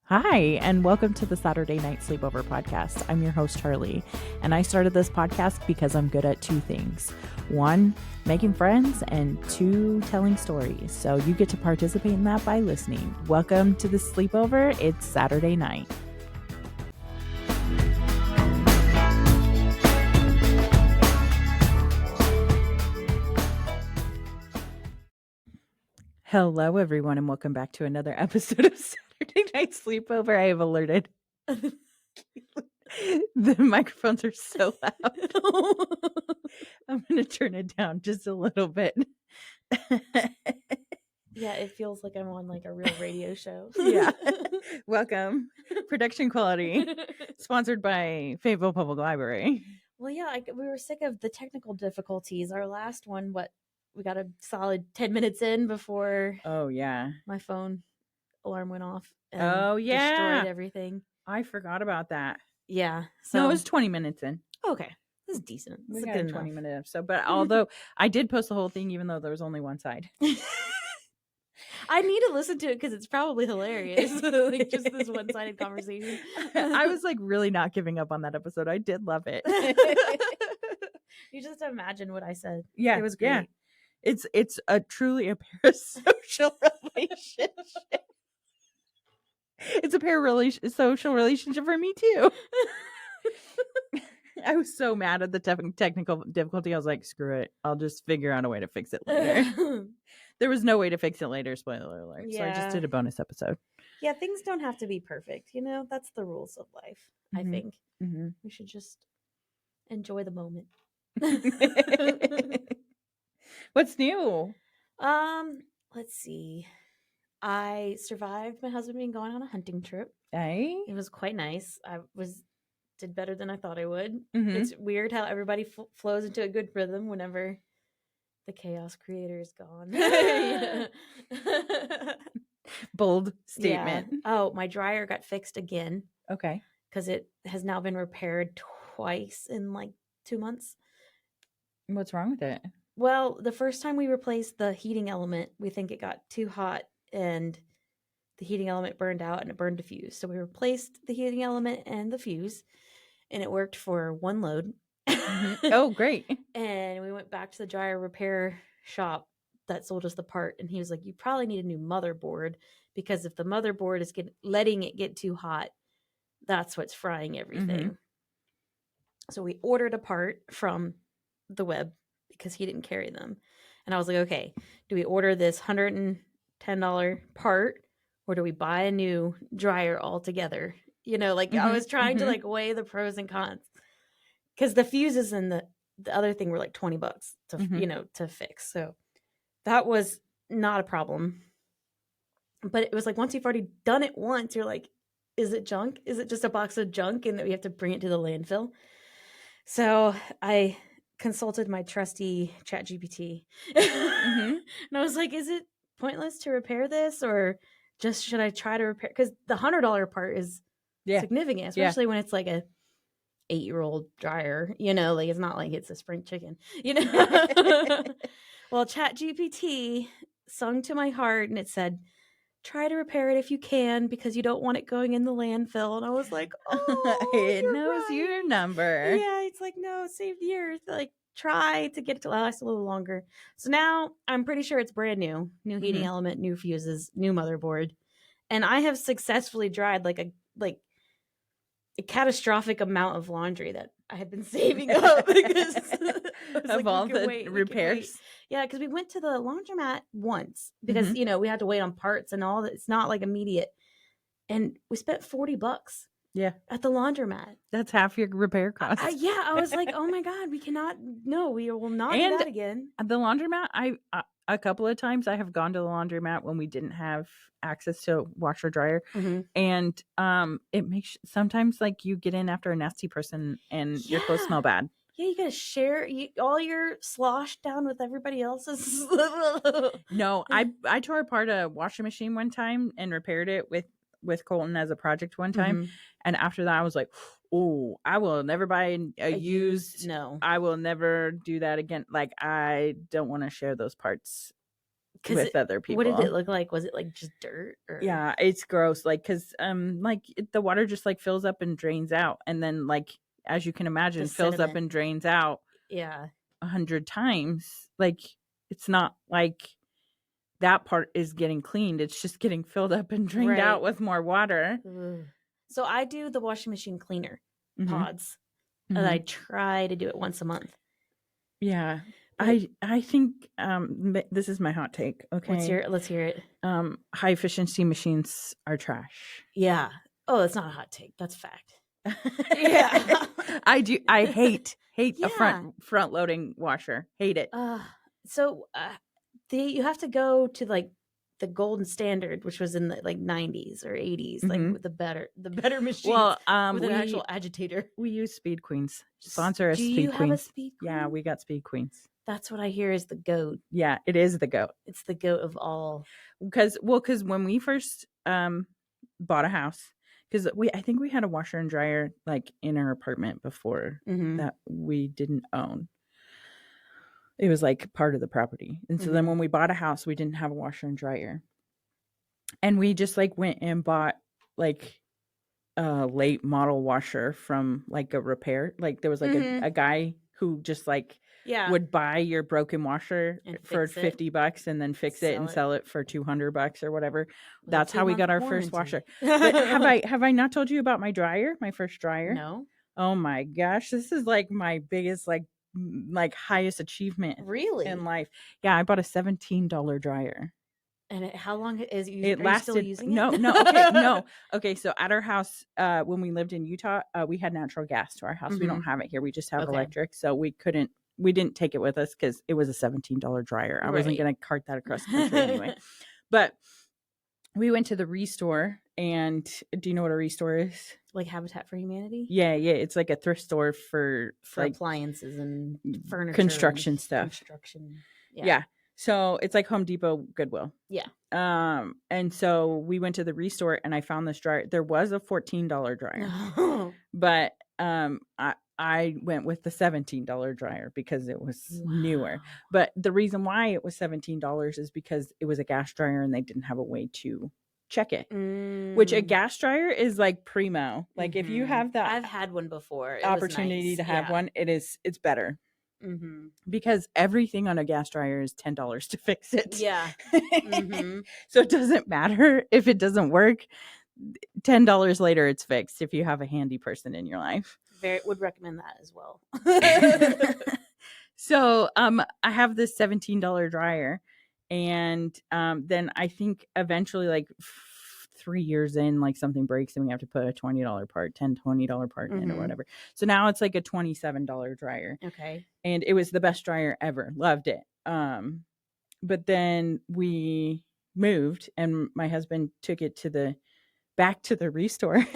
Hi, and welcome to the Saturday Night Sleepover podcast. I'm your host, Charli, and I started this podcast because I'm good at two things. One, making friends, and two, telling stories. So you get to participate in that by listening. Welcome to the sleepover. It's Saturday night. Hello, everyone, and welcome back to another episode of Saturday Night Sleepover. I have alerted. The microphones are so loud. I'm going to turn it down just a little bit. Yeah, it feels like I'm on like a real radio show. Yeah. Welcome. Production quality. Sponsored by Fayetteville Public Library. Well, yeah, we were sick of the technical difficulties. Our last one, we got a solid 10 minutes in before Oh, yeah. my phone alarm went off and destroyed everything. I forgot about that. Yeah. So no, it was 20 minutes in. Okay. This is decent. We got a 20-minute episode. But although I did post the whole thing, even though there was only one side. I need to listen to it because it's probably hilarious. Like just this one-sided conversation. I was like really not giving up on that episode. I did love it. You just imagine what I said. Yeah, it was great. Yeah. It's a truly a parasocial relationship. It's a parasocial relationship for me too. I was so mad at the technical difficulty. I was like, screw it. I'll just figure out a way to fix it later. There was no way to fix it later, spoiler alert. Yeah. So I just did a bonus episode. Yeah, things don't have to be perfect. You know, that's the rules of life, I think. Mm-hmm. We should just enjoy the moment. What's new? Let's see. I survived my husband being gone on a hunting trip. Hey? It was quite nice. Did better than I thought I would. Mm-hmm. It's weird how everybody flows into a good rhythm whenever the chaos creator is gone. Bold statement. Yeah. Oh, my dryer got fixed again. Okay. Because it has now been repaired twice in like 2 months. What's wrong with it? Well, the first time we replaced the heating element, we think it got too hot and the heating element burned out and it burned a fuse. So we replaced the heating element and the fuse and it worked for one load. Oh, great. And we went back to the dryer repair shop that sold us the part. And he was like, you probably need a new motherboard because if the motherboard is letting it get too hot, that's what's frying everything. Mm-hmm. So we ordered a part from the web because he didn't carry them. And I was like, okay, do we order this $110 part or do we buy a new dryer altogether? You know, like I was trying to like weigh the pros and cons because the fuses and the other thing were like $20 to, you know, to fix. So that was not a problem. But it was like, once you've already done it once, you're like, is it junk? Is it just a box of junk and that we have to bring it to the landfill? So I consulted my trusty ChatGPT. And I was like, is it pointless to repair this or just should I try to repair? Because the $100 part is significant, especially when it's like a 8-year-old dryer, you know, like it's not like it's a spring chicken, you know. Well, ChatGPT sung to my heart and it said, try to repair it if you can because you don't want it going in the landfill. And I was like, oh, it knows your number. Yeah, it's like, no, save the earth. Like, try to get it to last a little longer. So now I'm pretty sure it's brand new heating element, new fuses, new motherboard. And I have successfully dried like a catastrophic amount of laundry that I had been saving up because of all the repairs. Yeah, because we went to the laundromat once because, you know, we had to wait on parts and all that. It's not like immediate. And we spent $40 at the laundromat. That's half your repair cost. I was like, oh my God, we will not do that again. The laundromat, a couple of times I have gone to the laundromat when we didn't have access to washer dryer. And it makes sometimes like you get in after a nasty person and your clothes smell bad. Yeah, you gotta share all your slosh down with everybody else's. No, I tore apart a washing machine one time and repaired it with Colton as a project one time. And after that I was like, oh, I will never buy a used. No, I will never do that again. Like I don't want to share those parts. with other people. What did it look like? Was it like just dirt? Or? Yeah, it's gross. Like, cause the water just like fills up and drains out, and then like as you can imagine, fills up and drains out. Yeah, 100 times. Like, it's not like that part is getting cleaned. It's just getting filled up and drained out with more water. Ugh. So I do the washing machine cleaner pods, Mm-hmm. and I try to do it once a month. Yeah. I think this is my hot take. Okay. Let's hear it. High efficiency machines are trash. Yeah. Oh, that's not a hot take. That's fact. Yeah. I hate a front loading washer. Hate it. So you have to go to like the golden standard, which was in the like 90s or 80s, like with the better machines. Well, with an actual agitator. We use Speed Queens. Sponsor us, Speed Queens. Do you have a Speed Queen? Yeah, we got Speed Queens. That's what I hear is the goat. Yeah, it is the goat. It's the goat of all. Because when we first bought a house, because I think we had a washer and dryer like in our apartment before that we didn't own. It was like part of the property. And so then when we bought a house, we didn't have a washer and dryer. And we just like went and bought like a late model washer from like a repair. Like there was like a guy who just like would buy your broken washer for $50 and then fix it and sell it for $200 or whatever. That's how we got our first washer. But have I not told you about my dryer? My first dryer? No. Oh my gosh, this is like my biggest like highest achievement in life. Yeah, I bought a $17 dryer. And how long is it lasted? Still using it? No. Okay, so at our house, when we lived in Utah, we had natural gas to our house. We don't have it here. We just have electric. So we didn't take it with us because it was a $17 dryer. I wasn't going to cart that across the country anyway. But we went to the Restore, and do you know what a Restore is? Like Habitat for Humanity? Yeah. It's like a thrift store for like appliances and furniture. Construction stuff. Yeah. So it's like Home Depot, Goodwill. Yeah. And so we went to the Restore, and I found this dryer. There was a $14 dryer, but I went with the $17 dryer because it was newer. But the reason why it was $17 is because it was a gas dryer and they didn't have a way to check it. Which a gas dryer is like primo. Like if you have that, I've had one before. Opportunity to have one, it's better. Because everything on a gas dryer is $10 to fix it. Yeah. So it doesn't matter if it doesn't work. $10 later, it's fixed if you have a handy person in your life. Would recommend that as well. So I have this $17 dryer, and then I think eventually like 3 years in, like something breaks and we have to put a $20 part, $20 part in or whatever. So now it's like a $27 dryer. Okay. And it was the best dryer ever. Loved it. But then we moved, and my husband took it back to the Restore.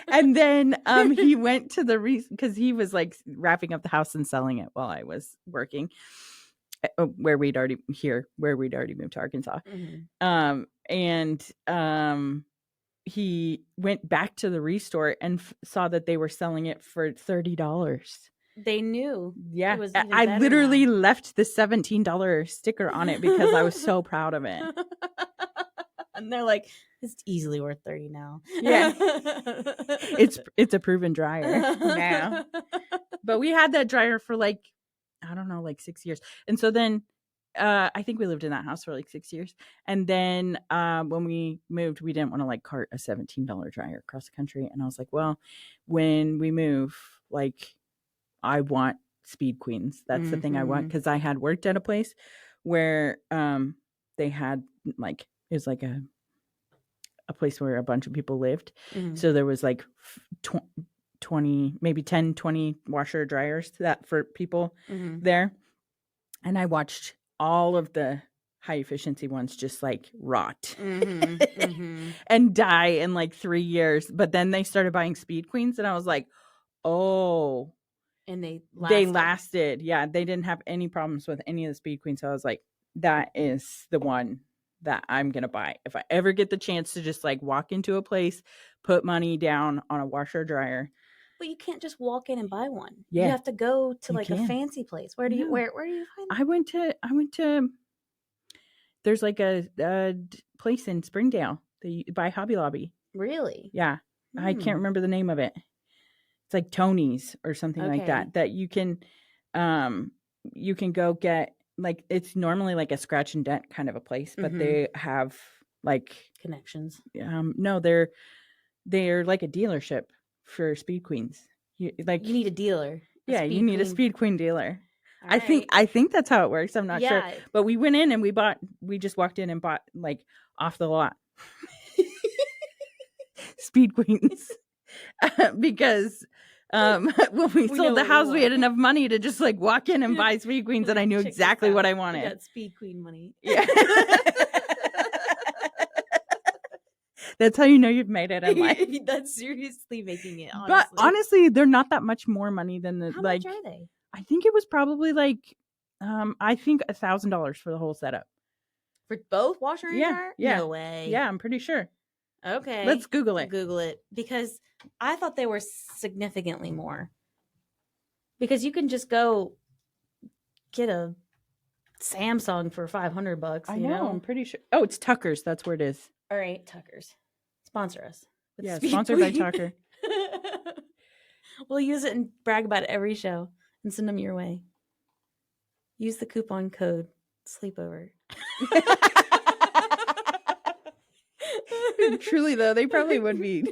And then he went to because he was like wrapping up the house and selling it while I was working where we'd already moved to Arkansas. And he went back to the Restore and saw that they were selling it for $30. They knew. Yeah. I literally left the $17 sticker on it because I was so proud of it. And they're like, it's easily worth $30 now. Yeah. It's a proven dryer now. But we had that dryer for like, I don't know, like 6 years. And so then I think we lived in that house for like 6 years. And then when we moved, we didn't want to like cart a $17 dryer across the country. And I was like, well, when we move, like I want Speed Queens. That's the thing I want. Because I had worked at a place where they had like, it was like a place where a bunch of people lived. So there was like 20, maybe 10, 20 washer dryers for people there. And I watched all of the high efficiency ones just like rot and die in like 3 years. But then they started buying Speed Queens, and I was like, oh. And they lasted. Yeah, they didn't have any problems with any of the Speed Queens. So I was like, that is the one that I'm going to buy. If I ever get the chance to just like walk into a place, put money down on a washer dryer. But you can't just walk in and buy one. Yeah. You have to go to like a fancy place. Where do you find them? I went to there's like a place in Springdale by Hobby Lobby. Really? Yeah. I can't remember the name of it. It's like Tony's or something like that you can go get, like, it's normally like a scratch and dent kind of a place, but they have like connections. No, they're like a dealership for Speed Queens. You need a dealer. You need a Speed Queen dealer. All I think that's how it works. I'm not sure. But we went in and we just walked in and bought like off the lot Speed Queens because when we sold the house, we had enough money to just like walk in and buy Speed Queens, and I knew exactly what I wanted. We got Speed Queen money. Yeah. That's how you know you've made it in life. That's seriously making it, honestly. But honestly, they're not that much more money than the How much are they? I think it was probably like I think $1,000 for the whole setup. For both washer and dryer? Yeah. No way. Yeah, I'm pretty sure. Okay. Let's Google it. Google it. Because I thought they were significantly more. Because you can just go get a Samsung for $500. I know, I'm pretty sure. Oh, it's Tucker's. That's where it is. All right, Tucker's. Sponsor us. Yeah, sponsored by Tucker. We'll use it and brag about it every show and send them your way. Use the coupon code sleepover. Truly, though, they probably would be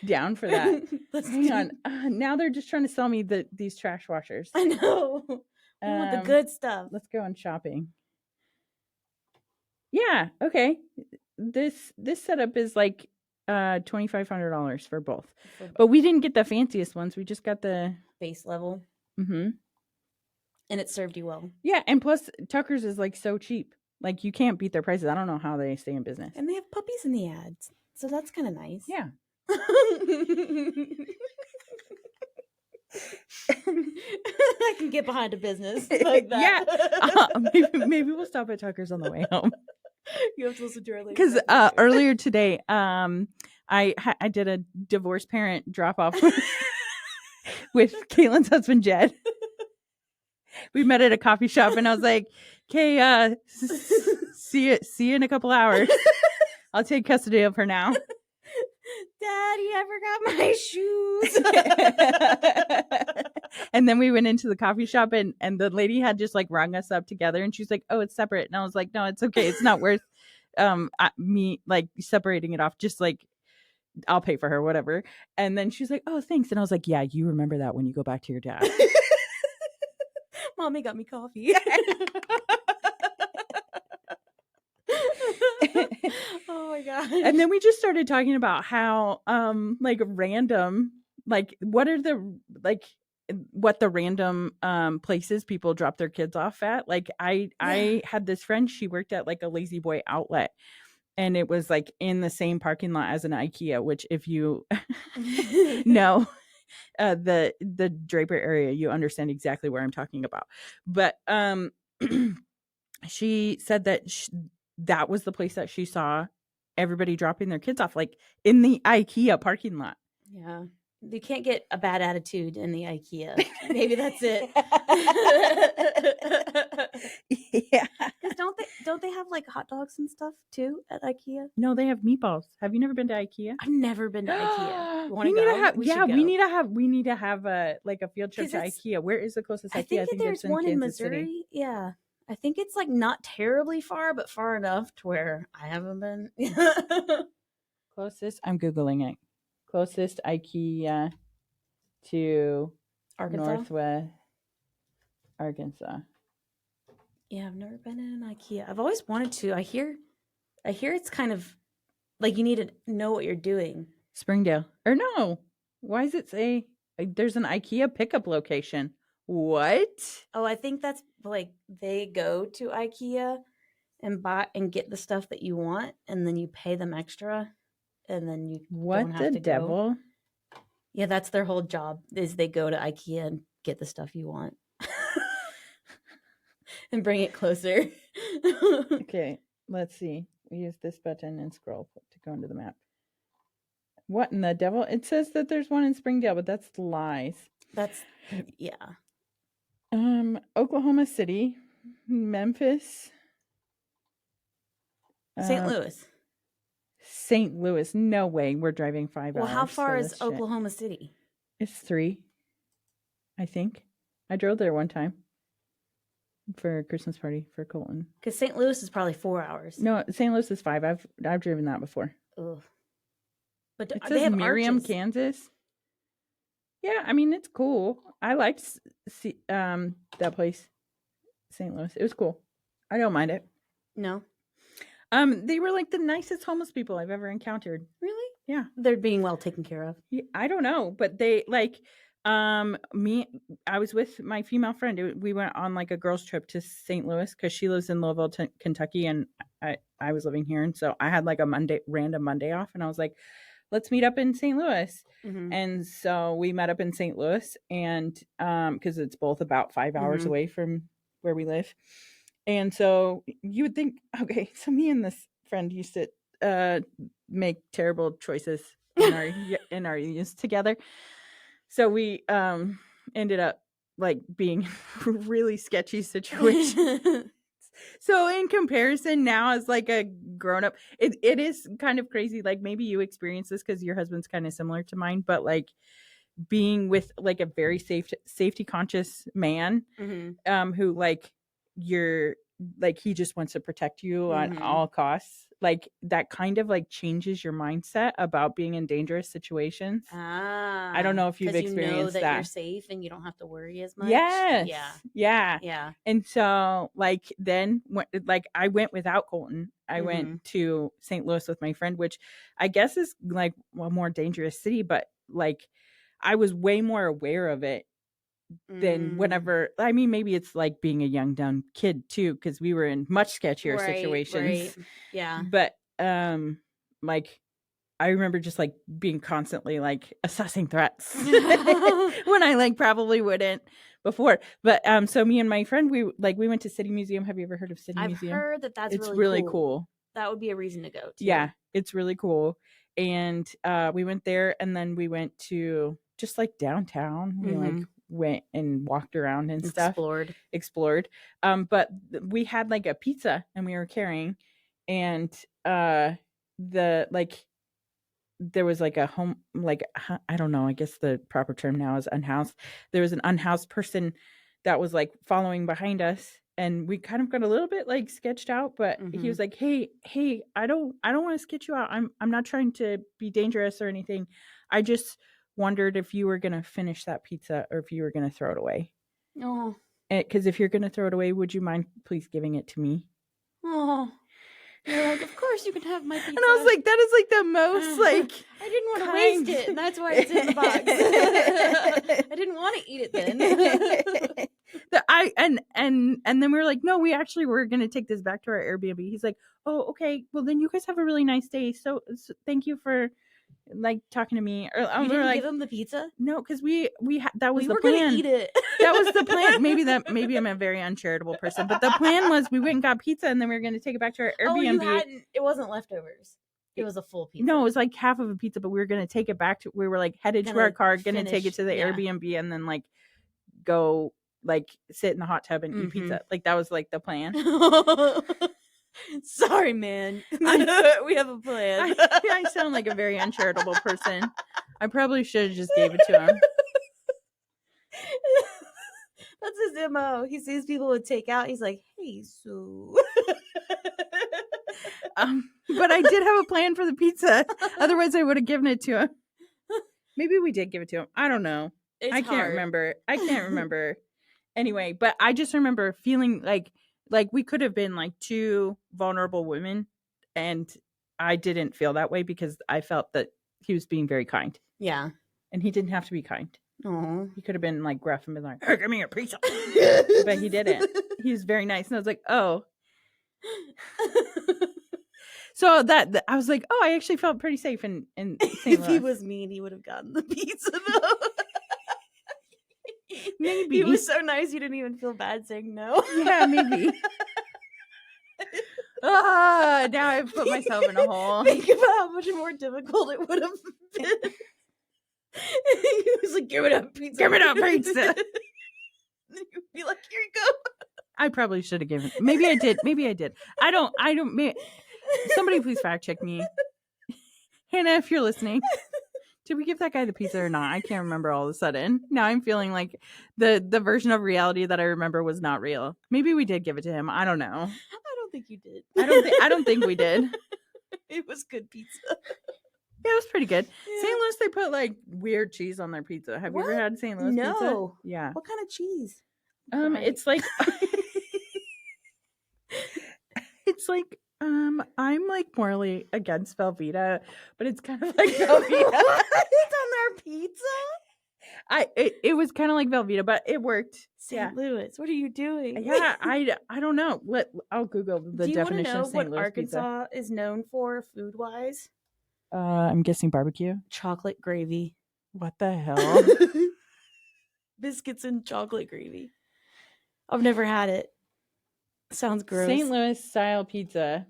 down for that. Hang on. Now they're just trying to sell me these trash washers. I know. We want the good stuff. Let's go on shopping. Yeah. Okay. This setup is like $2,500 for both, but we didn't get the fanciest ones. We just got the base level. Mm-hmm. And it served you well. Yeah, and plus Tucker's is like so cheap. Like you can't beat their prices. I don't know how they stay in business. And they have puppies in the ads, so that's kind of nice. Yeah. I can get behind a business like that. Yeah. Maybe we'll stop at Tucker's on the way home. You have to listen to her later. Because earlier today, I did a divorced parent drop off with Caitlin's husband Jed. We met at a coffee shop, and I was like, "Okay, see you in a couple hours. I'll take custody of her now." Daddy, I forgot my shoes. And then we went into the coffee shop, and the lady had just like rung us up together, and she's like, "Oh, it's separate." And I was like, "No, it's okay. It's not worth me like separating it off. Just like I'll pay for her, whatever." And then she's like, "Oh, thanks." And I was like, "Yeah, you remember that when you go back to your dad." Mommy got me coffee. Oh my god. And then we just started talking about how like random, like what the random places people drop their kids off at. Like I had this friend, she worked at like a Lazy Boy outlet, and it was like in the same parking lot as an IKEA, which if you know the Draper area, you understand exactly where I'm talking about. But she said that that was the place that she saw everybody dropping their kids off, like in the IKEA parking lot. Yeah. You can't get a bad attitude in the IKEA. Maybe that's it. Yeah. Don't they have like hot dogs and stuff too at IKEA? No, they have meatballs. Have you never been to IKEA? I've never been to IKEA. We need to have a field trip to IKEA. Where is the closest IKEA? I think there's one in Missouri. City. Yeah. I think it's like not terribly far, but far enough to where I haven't been. Closest, I'm Googling it. Closest IKEA to Arkansas? Northwest Arkansas. Yeah, I've never been in an IKEA. I've always wanted to. I hear it's kind of like you need to know what you're doing. Springdale. Or no. Why does it say there's an IKEA pickup location? What? Oh, I think that's like they go to IKEA and buy and get the stuff that you want, and then you pay them extra, and then you don't have to devil? Go. Yeah, that's their whole job is they go to IKEA and get the stuff you want and bring it closer. Okay, let's see. We use this button and scroll to go into the map. What in the devil? It says that there's one in Springdale, but that's lies. Yeah. Oklahoma City, Memphis, St. Louis. St. Louis. No way. We're driving 5 hours. Well, how far for is this shit. Oklahoma City? It's 3, I think. I drove there one time for a Christmas party for Colton. Because St. Louis is probably 4 hours. No, St. Louis is 5. I've driven that before. Ugh. But It they says have Miriam, arches. Kansas. Yeah, I mean it's cool. I liked that place, St. Louis. It was cool. I don't mind it. No. They were like the nicest homeless people I've ever encountered. Really? Yeah. They're being well taken care of. Yeah, I don't know, but they like I was with my female friend. We went on like a girls trip to St. Louis because she lives in Louisville, Kentucky, and I was living here, and so I had like a random Monday off, and I was like, let's meet up in St. Louis. Mm-hmm. And so we met up in St. Louis, and because it's both about 5 hours Mm-hmm. away from where we live. And so you would think, okay, so me and this friend used to make terrible choices in our youth together. So we ended up like being really sketchy situations. So in comparison now as like a grown up, it is kind of crazy. Like maybe you experience this because your husband's kind of similar to mine, but like being with like a very safety conscious man, Mm-hmm. who like you're like he just wants to protect you on Mm-hmm. all costs. Like that kind of like changes your mindset about being in dangerous situations. I don't know if you've 'cause you experienced know that. you're safe and you don't have to worry as much. Yes. Yeah. Yeah. And so like then like I went without Colton. I Mm-hmm. went to St. Louis with my friend, which I guess is like a more dangerous city, but like I was way more aware of it than whenever, I mean, maybe it's like being a young dumb kid too, because we were in much sketchier situations. Right. Yeah. But like I remember just like being constantly like assessing threats when I like probably wouldn't before. But so me and my friend, we went to City Museum. Have you ever heard of City Museum? I've heard that that's it's really cool. That would be a reason to go too. Yeah, it's really cool. And we went there, and then we went to just like downtown. We like went and walked around and stuff. Explored. But we had like a pizza, and we were carrying, and the like there was like a home, like I don't know, I guess the proper term now is unhoused. There was an unhoused person that was like following behind us, and we kind of got a little bit like sketched out, but he was like, hey, I don't want to sketch you out. I'm not trying to be dangerous or anything. I just wondered if you were going to finish that pizza or if you were going to throw it away. Oh. Because if you're going to throw it away, would you mind please giving it to me? Oh. You're like, of course you can have my pizza. And I was like, that is like the most like I didn't want to waste it, and that's why it's in the box. I didn't want to eat it then. And then we were like, no, we actually were going to take this back to our Airbnb. He's like, oh, okay, well then you guys have a really nice day. So thank you for like talking to me. Or you didn't give him the pizza? No, because we that was the plan. Gonna eat it. That was the plan. Maybe I'm a very uncharitable person, but the plan was we went and got pizza, and then we were going to take it back to our Airbnb. Oh, it wasn't leftovers. It was a full pizza. No, it was like half of a pizza, but we were going to take it back to. We were like headed to our car, going to take it to the Airbnb, and then like go like sit in the hot tub and eat pizza. Like that was like the plan. Sorry, man. We have a plan. I sound like a very uncharitable person. I probably should have just gave it to him. That's his MO. He sees people with takeout. He's like, hey, so. But I did have a plan for the pizza. Otherwise, I would have given it to him. Maybe we did give it to him. I don't know. I can't remember. Anyway, but I just remember feeling like we could have been like two vulnerable women, and I didn't feel that way because I felt that he was being very kind. Yeah. And he didn't have to be kind. Oh. He could have been like gruff and been like, hey, give me a pizza. But he didn't. He was very nice. And I was like, oh. So that I was like, oh, I actually felt pretty safe in St. Louis. If he was mean, he would have gotten the pizza though. Maybe. He was so nice you didn't even feel bad saying no. Yeah, maybe. Now I've put myself in a hole. Think about how much more difficult it would have been. He was like, give it up, pizza. Give it up, pizza. Then you'd be like, here you go. I probably should have given. Maybe I did. I don't. Somebody please fact check me. Hannah, if you're listening, did we give that guy the pizza or not? I can't remember all of a sudden. Now I'm feeling like the version of reality that I remember was not real. Maybe we did give it to him. I don't know. I don't think you did. I don't think we did. It was good pizza. Yeah, it was pretty good. Yeah. St. Louis, they put like weird cheese on their pizza. Have you ever What? had St. Louis pizza? No. Yeah. What kind of cheese? It's like it's like I'm like morally against Velveeta, but it's kind of like Velveeta. It's on their pizza? It was kind of like Velveeta, but it worked. St. Louis, what are you doing? Yeah, I don't know. I'll Google the Do you want to definition know of St. what Louis Arkansas is known for food-wise? pizza. I'm guessing barbecue. Chocolate gravy. What the hell? Biscuits and chocolate gravy. I've never had it. Sounds gross. St. Louis style pizza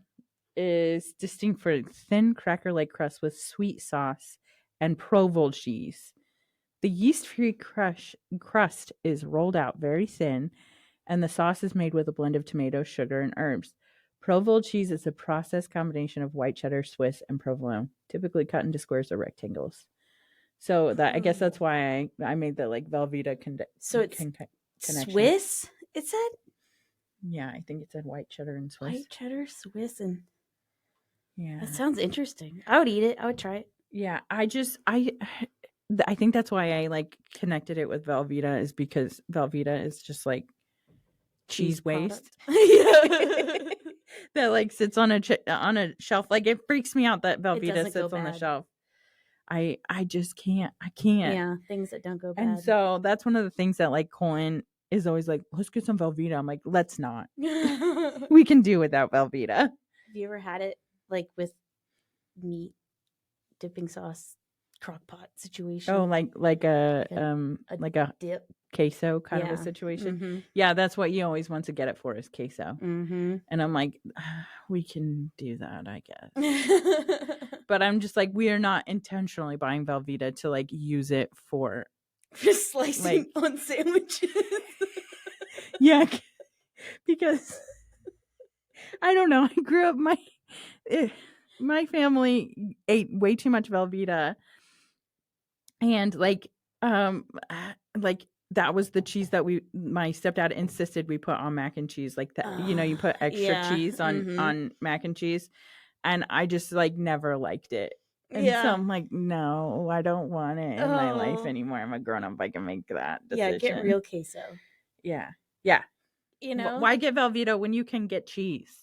is distinct for thin cracker-like crust with sweet sauce and provolone cheese. The yeast-free crust is rolled out very thin, and the sauce is made with a blend of tomato, sugar, and herbs. Provolone cheese is a processed combination of white cheddar, Swiss, and provolone, typically cut into squares or rectangles. So that I guess that's why I made the like Velveeta connection. Swiss, it said? Yeah, I think it said white cheddar and Swiss. White cheddar, Swiss, and yeah. that sounds interesting. I would eat it. I would try it. Yeah, I think that's why I like connected it with Velveeta is because Velveeta is just like cheese waste. That like sits on a shelf. Like it freaks me out that Velveeta sits on the shelf. I just can't. I can't. Yeah, things that don't go bad. And so that's one of the things that like Colin is always like, let's get some Velveeta. I'm like, let's not. We can do without Velveeta. Have you ever had it like with meat dipping sauce crock pot situation? Oh, like a dip queso kind of a situation. Mm-hmm. Yeah, that's what you always want to get it for is queso. Mm-hmm. And I'm like, we can do that, I guess. But I'm just like, we are not intentionally buying Velveeta to like use it for slicing on sandwiches. Yeah, because I don't know. I grew up my family ate way too much Velveeta, and like that was the cheese that my stepdad insisted we put on mac and cheese, like that. You put extra cheese on mac and cheese, and I just like never liked it. And so I'm like, no, I don't want it in my life anymore. I'm a grown up. I can make that decision. Yeah, get real queso. Yeah. Why get Velveeta when you can get cheese?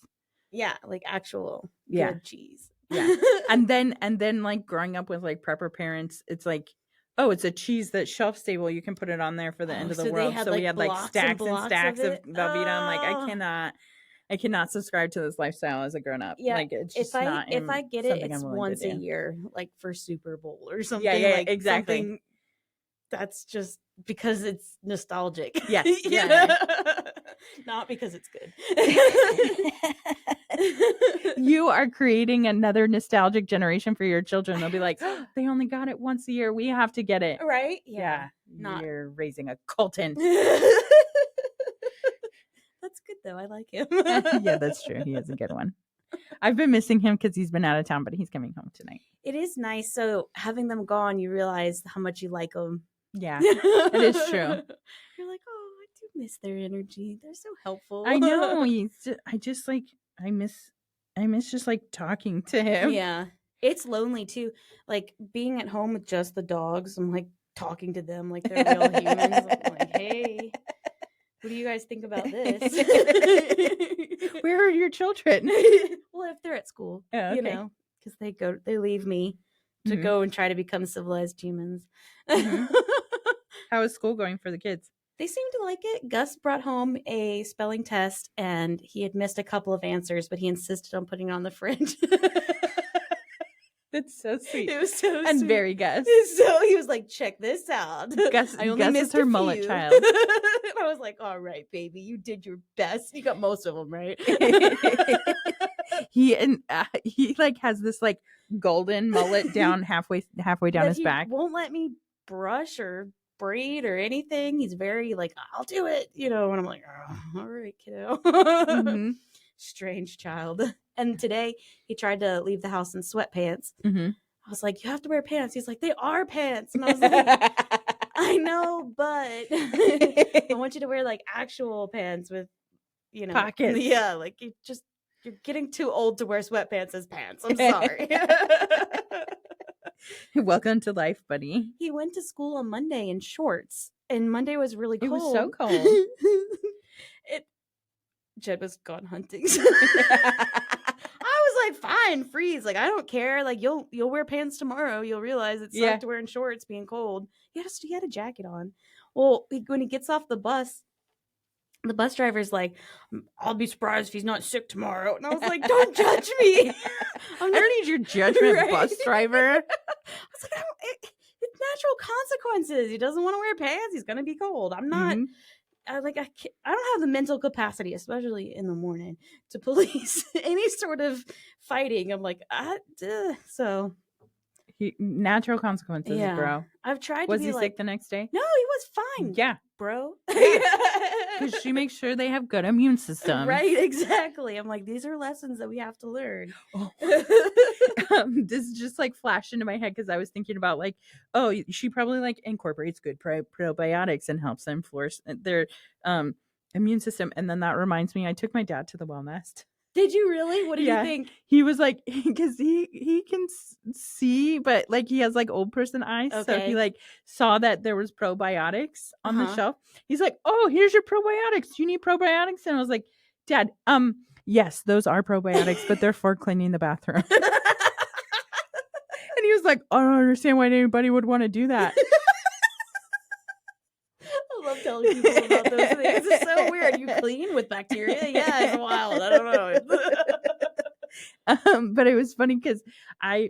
Yeah, like actual good cheese. Yeah. and then like growing up with like prepper parents, it's like, oh, it's a cheese that's shelf stable. You can put it on there for the end of the world. So we had like stacks and stacks of Velveeta. I'm like, I cannot subscribe to this lifestyle as a grown up. Yeah, like it's just if I get it, it's once a year, like for Super Bowl or something. Yeah, like exactly. Something that's just because it's nostalgic. Yeah, not because it's good. You are creating another nostalgic generation for your children. They'll be like, oh, they only got it once a year. We have to get it. Right? Yeah. You're raising a Colton. That's good though. I like him. Yeah, that's true. He is a good one. I've been missing him because he's been out of town, but he's coming home tonight. It is nice. So having them gone, you realize how much you like them. Yeah, it is true. You're like, oh, I do miss their energy. They're so helpful. I know. I miss just like talking to him. Yeah, it's lonely too. Like being at home with just the dogs. I'm like talking to them like they're real humans. I'm like, hey, what do you guys think about this? Where are your children? Well, if they're at school, okay. because they leave me to go and try to become civilized humans. How is school going for the kids? They seem to like it. Gus brought home a spelling test and he had missed a couple of answers, but he insisted on putting it on the fridge. That's so sweet. It was so and sweet. Very Gus. So he was like, check this out. Gus is her mullet child. And I was like, all right, baby, you did your best. You got most of them right. He like has this like golden mullet down halfway down his back. Won't let me brush or braid or anything. He's very like, I'll do it, and I'm like, oh, all right, kiddo. strange child. And today he tried to leave the house in sweatpants. Mm-hmm. I was like, you have to wear pants. He's like, they are pants. And I was like, I know, but I want you to wear like actual pants with, you know, pockets. Yeah, like you're getting too old to wear sweatpants as pants. I'm sorry. Welcome to life, buddy. He went to school on Monday in shorts, and Monday was really cold. It was so cold. Jed was gone hunting. I was like, fine, freeze. Like, I don't care. Like, you'll wear pants tomorrow. You'll realize it sucked wearing shorts being cold. He had a jacket on. Well, when he gets off the bus driver's like, I'll be surprised if he's not sick tomorrow. And I was like, don't judge me. I don't need your judgment, right? Bus driver. I was like, it's natural consequences. He doesn't want to wear pants. He's going to be cold. I'm not. Mm-hmm. I don't have the mental capacity, especially in the morning, to police any sort of fighting. I'm like, so. Natural consequences, bro. I've tried Was to be he sick the next day? No, he was fine. Yeah. Bro. Because she makes sure they have good immune systems. Right, exactly. I'm like, these are lessons that we have to learn. Oh. This just like flashed into my head because I was thinking about like, oh, she probably like incorporates good probiotics and helps them flourish their immune system. And then that reminds me, I took my dad to the Well Nest. Did you really? What did you think? He was like, because he can see, but like he has like old person eyes. Okay. So he like saw that there was probiotics on the shelf. He's like, oh, here's your probiotics. Do you need probiotics? And I was like, Dad, yes, those are probiotics, but they're for cleaning the bathroom. And he was like, I don't understand why anybody would want to do that. I love telling people about those things. It's so weird. You clean with bacteria? Yeah, it's wild. I don't know. But it was funny because I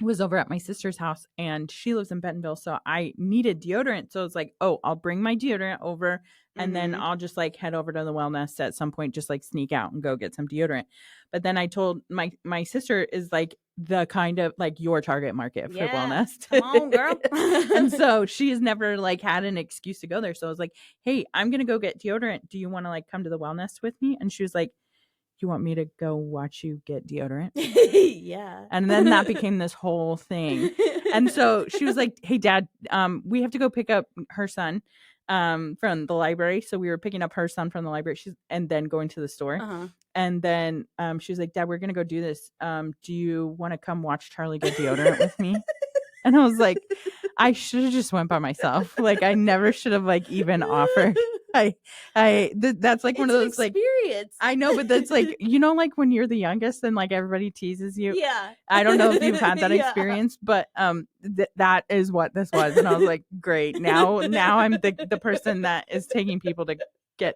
was over at my sister's house and she lives in Bentonville. So I needed deodorant. So I was like, oh, I'll bring my deodorant over and then I'll just like head over to the Well Nest at some point, just like sneak out and go get some deodorant. But then I told my sister is like the kind of like your target market for Well Nest. Come on, girl. And so she has never like had an excuse to go there. So I was like, hey, I'm going to go get deodorant. Do you want to like come to the Well Nest with me? And she was like, you want me to go watch you get deodorant? Yeah. And then that became this whole thing. And so she was like, hey, Dad, we have to go pick up her son from the library. So we were picking up her son from the library and then going to the store. And then she was like, Dad, we're going to go do this. Do you want to come watch Charli get deodorant with me? And I was like, I should have just went by myself. Like, I never should have like even offered. That's like one of those like experience. I know, but that's like, you know, like when you're the youngest and like everybody teases you. Yeah. I don't know if you've had that experience, but that is what this was. And I was like, great. Now I'm the person that is taking people to get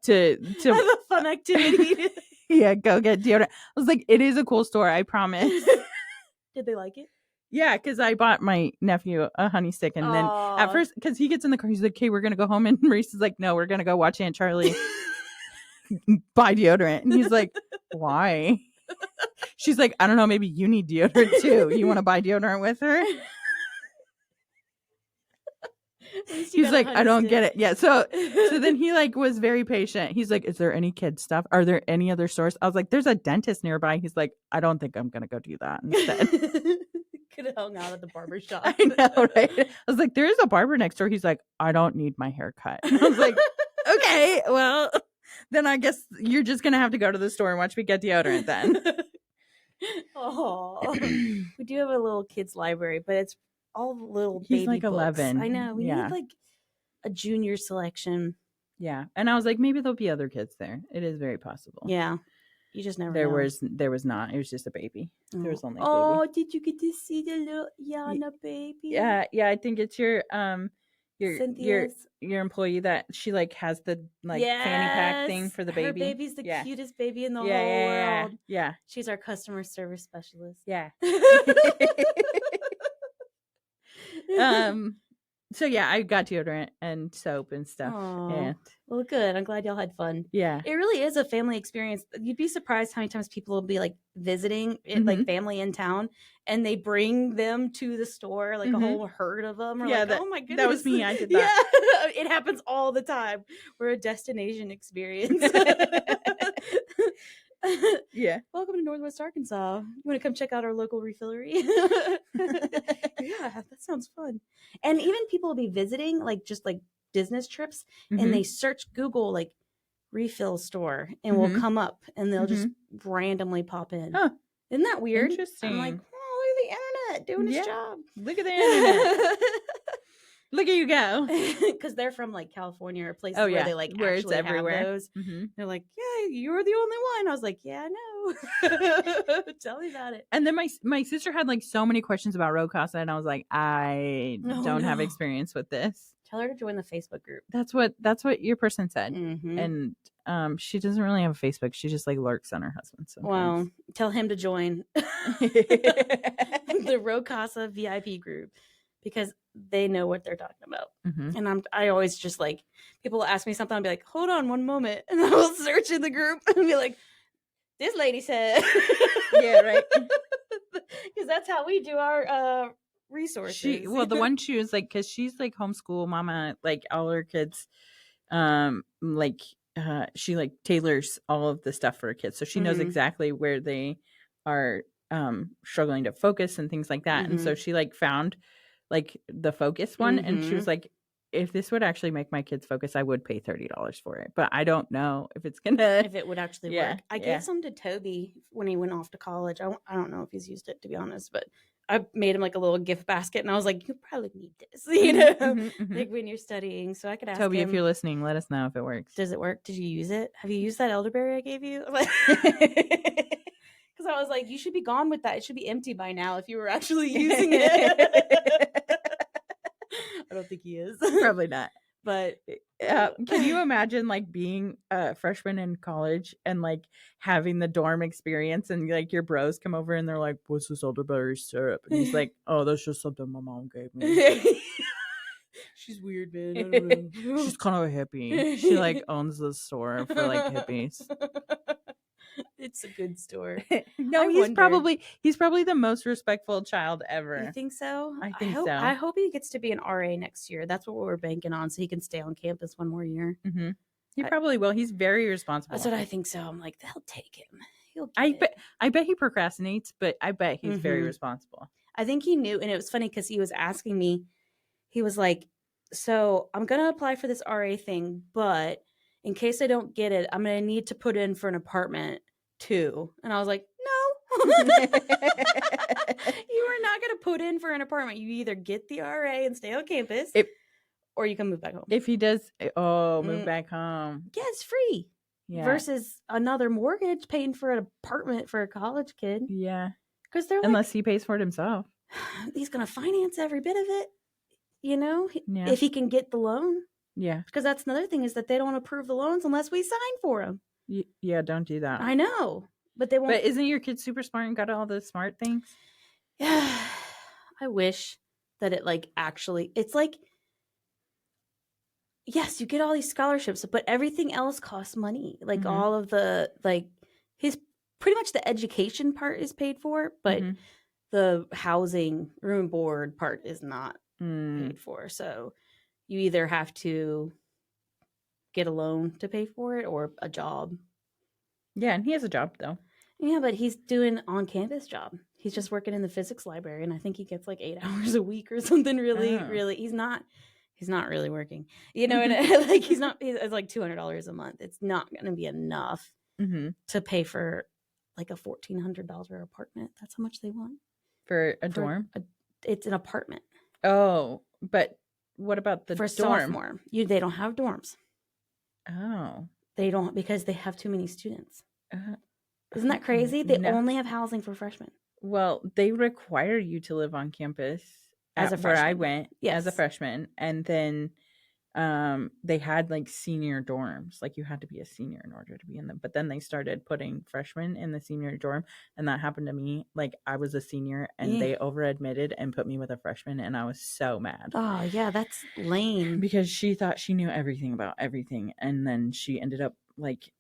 to have a fun activity. Yeah, go get deodorant. I was like, it is a cool store, I promise. Did they like it? Yeah, because I bought my nephew a honey stick, and then at first, because he gets in the car, he's like, "Okay, we're gonna go home," and Reese is like, "No, we're gonna go watch Aunt Charli buy deodorant," and he's like, "Why?" She's like, "I don't know, maybe you need deodorant too. You want to buy deodorant with her?" He's like, I don't get it. Yeah. So then he like was very patient. He's like, is there any kid stuff? Are there any other stores? I was like, there's a dentist nearby. He's like, I don't think I'm going to go do that instead. Could have hung out at the barber shop. I know, right? I was like, there is a barber next door. He's like, I don't need my hair cut. And I was like, okay, well, then I guess you're just going to have to go to the store and watch me get deodorant then. Oh, we do have a little kids library, but it's all little baby He's like books. 11. I know. We need like a junior selection. Yeah. And I was like, maybe there'll be other kids there. It is very possible. Yeah. You just never know. There was not. It was just a baby. There was only a baby. Oh, did you get to see the little Yana baby? Yeah. I think it's your employee that she like has the like fanny pack thing for the baby. Her baby's the cutest baby in the whole world. Yeah. She's our customer service specialist. Yeah. So yeah, I got deodorant and soap and stuff. And well, good. I'm glad y'all had fun. Yeah. It really is a family experience. You'd be surprised how many times people will be like visiting like family in town and they bring them to the store, like a whole herd of them. Or like, oh my goodness. That was me. I did that. Yeah. It happens all the time. We're a destination experience. Yeah. Welcome to Northwest Arkansas. You want to come check out our local refillery? Yeah, that sounds fun. And even people will be visiting, like just like business trips, and they search Google like refill store and will come up and they'll just randomly pop in. Huh. Isn't that weird? Interesting. I'm like, oh, look at the internet doing its job. Look at the internet. Look at you go. Because they're from like California or places where they like where actually it's everywhere. have those. They're like, yeah, you're the only one. I was like, yeah, I know. Tell me about it. And then my sister had like so many questions about road casa, and I was like, I don't have experience with this. Tell her to join the Facebook group. That's what your person said. And she doesn't really have a Facebook. She just like lurks on her husband. Well, tell him to join the road casa VIP group, because they know what they're talking about. And I always just like, people will ask me something, I'll be like, hold on one moment. And I will search in the group and be like, this lady said. Yeah, right. Because that's how we do our resources. The one she was like, because she's like homeschool mama, like all her kids, she like tailors all of the stuff for her kids. So she knows exactly where they are struggling to focus and things like that. And so she like found like the focus one, and she was like, if this would actually make my kids focus, I would pay $30 for it, but I don't know if it would actually work. I gave some to Toby when he went off to college. I don't know if he's used it, to be honest, but I made him like a little gift basket, and I was like, you probably need this, like when you're studying. So I could ask Toby, him, if you're listening, let us know if it works. Does it work? Did you use it? Have you used that elderberry I gave you? Because I was like, you should be gone with that. It should be empty by now if you were actually using it. I don't think he is. Probably not. But can you imagine like being a freshman in college and like having the dorm experience, and like your bros come over and they're like, what's this elderberry syrup? And he's like, oh, that's just something my mom gave me. She's weird, man. I don't know. She's kind of a hippie. She like owns the store for like hippies. It's a good store. No, he's probably the most respectful child ever. You think so? I think so. I hope he gets to be an RA next year. That's what we're banking on, so he can stay on campus one more year. He probably will. He's very responsible. That's what I think so. I'm like, they'll take him. I bet he procrastinates, but I bet he's very responsible. I think he knew, and it was funny because he was asking me, he was like, so I'm going to apply for this RA thing, but in case I don't get it, I'm going to need to put in for an apartment too. And I was like, no. You are not going to put in for an apartment. You either get the RA and stay on campus, or you can move back home. If he does, move back home. Yeah, it's free. Yeah. Versus another mortgage paying for an apartment for a college kid. Yeah. Because they're unless he pays for it himself. He's going to finance every bit of it, Yeah. if he can get the loan. Yeah. Because that's another thing, is that they don't want to approve the loans unless we sign for them. Yeah, don't do that. I know, but they won't. But isn't your kid super smart and got all the smart things? Yeah, I wish that it like actually. It's like, yes, you get all these scholarships, but everything else costs money. Like all of the his pretty much the education part is paid for, but the housing, room and board part is not paid for. So you either have to get a loan to pay for it or a job. Yeah, and he has a job though. Yeah, but he's doing on-campus job. He's just working in the physics library, and I think he gets like 8 hours a week or something. Really, he's not really working. And like he's it's like $200 a month. It's not going to be enough to pay for like a $1,400 apartment. That's how much they want for a dorm. It's an apartment. Oh, but what about the dorm? Sophomore? They don't have dorms. Oh, they don't, because they have too many students. Isn't that crazy? They only have housing for freshmen. Well, they require you to live on campus as a freshman. Where I went as a freshman, and then they had like senior dorms. Like you had to be a senior in order to be in them. But then they started putting freshmen in the senior dorm, and that happened to me. Like I was a senior, and they over admitted and put me with a freshman, and I was so mad. Oh yeah, that's lame. Because she thought she knew everything about everything, and then she ended up like,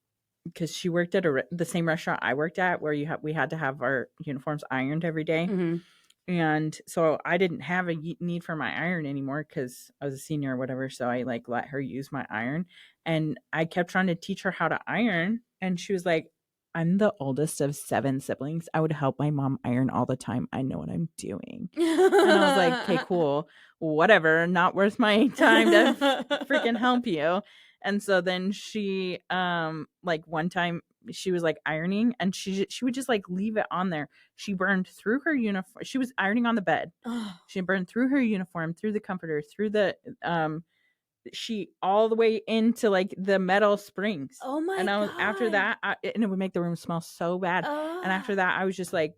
because she worked at the same restaurant I worked at, where we had to have our uniforms ironed every day. And so I didn't have a need for my iron anymore because I was a senior or whatever. So I like let her use my iron, and I kept trying to teach her how to iron. And she was like, I'm the oldest of 7 siblings. I would help my mom iron all the time. I know what I'm doing. And I was like, okay, cool. Whatever. Not worth my time to freaking help you. And so then she, like one time she was like ironing and she would just like leave it on there. She burned through her uniform. She was ironing on the bed. She burned through her uniform, through the comforter, through the, sheet all the way into like the metal springs. Oh my and I was God. after that and it would make the room smell so bad. And after that I was just like,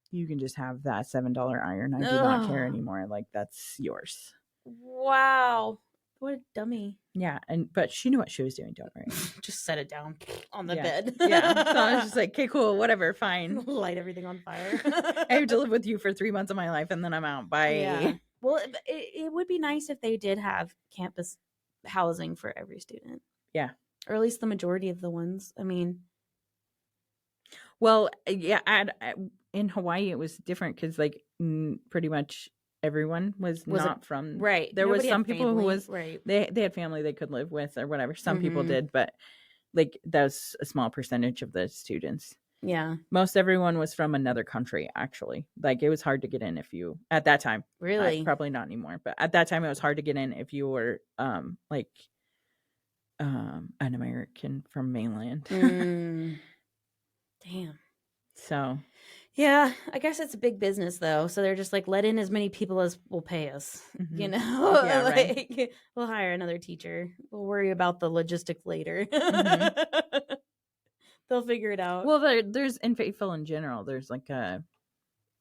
you can just have that $7 iron. I do not care anymore. Like, that's yours. Wow, what a dummy. Yeah. But she knew what she was doing, don't worry. Just set it down on the Yeah. bed. Yeah, so I was just like, okay, cool, whatever, fine. Light everything on fire. I have to live with you for 3 months of my life and then I'm out. Bye. Yeah. Well, it would be nice if they did have campus housing for every student. Yeah. Or at least the majority of the ones. I mean, well, yeah, in Hawaii it was different because like pretty much everyone was not from right. There Nobody was some had people who family, was right. they had family they could live with or whatever. Some people Mhm. did, but like that was a small percentage of the students. Yeah. Most everyone was from another country, actually. Like, it was hard to get in if you at that time. Really? Probably not anymore, but at that time it was hard to get in if you were like an American from mainland. Damn. So yeah, I guess it's a big business though. So they're just like, let in as many people as will pay us. Mhm. You know, Yeah, right. like we'll hire another teacher. We'll worry about the logistics later. Mhm. They'll figure it out. Well, there's in Fayetteville in general, there's like a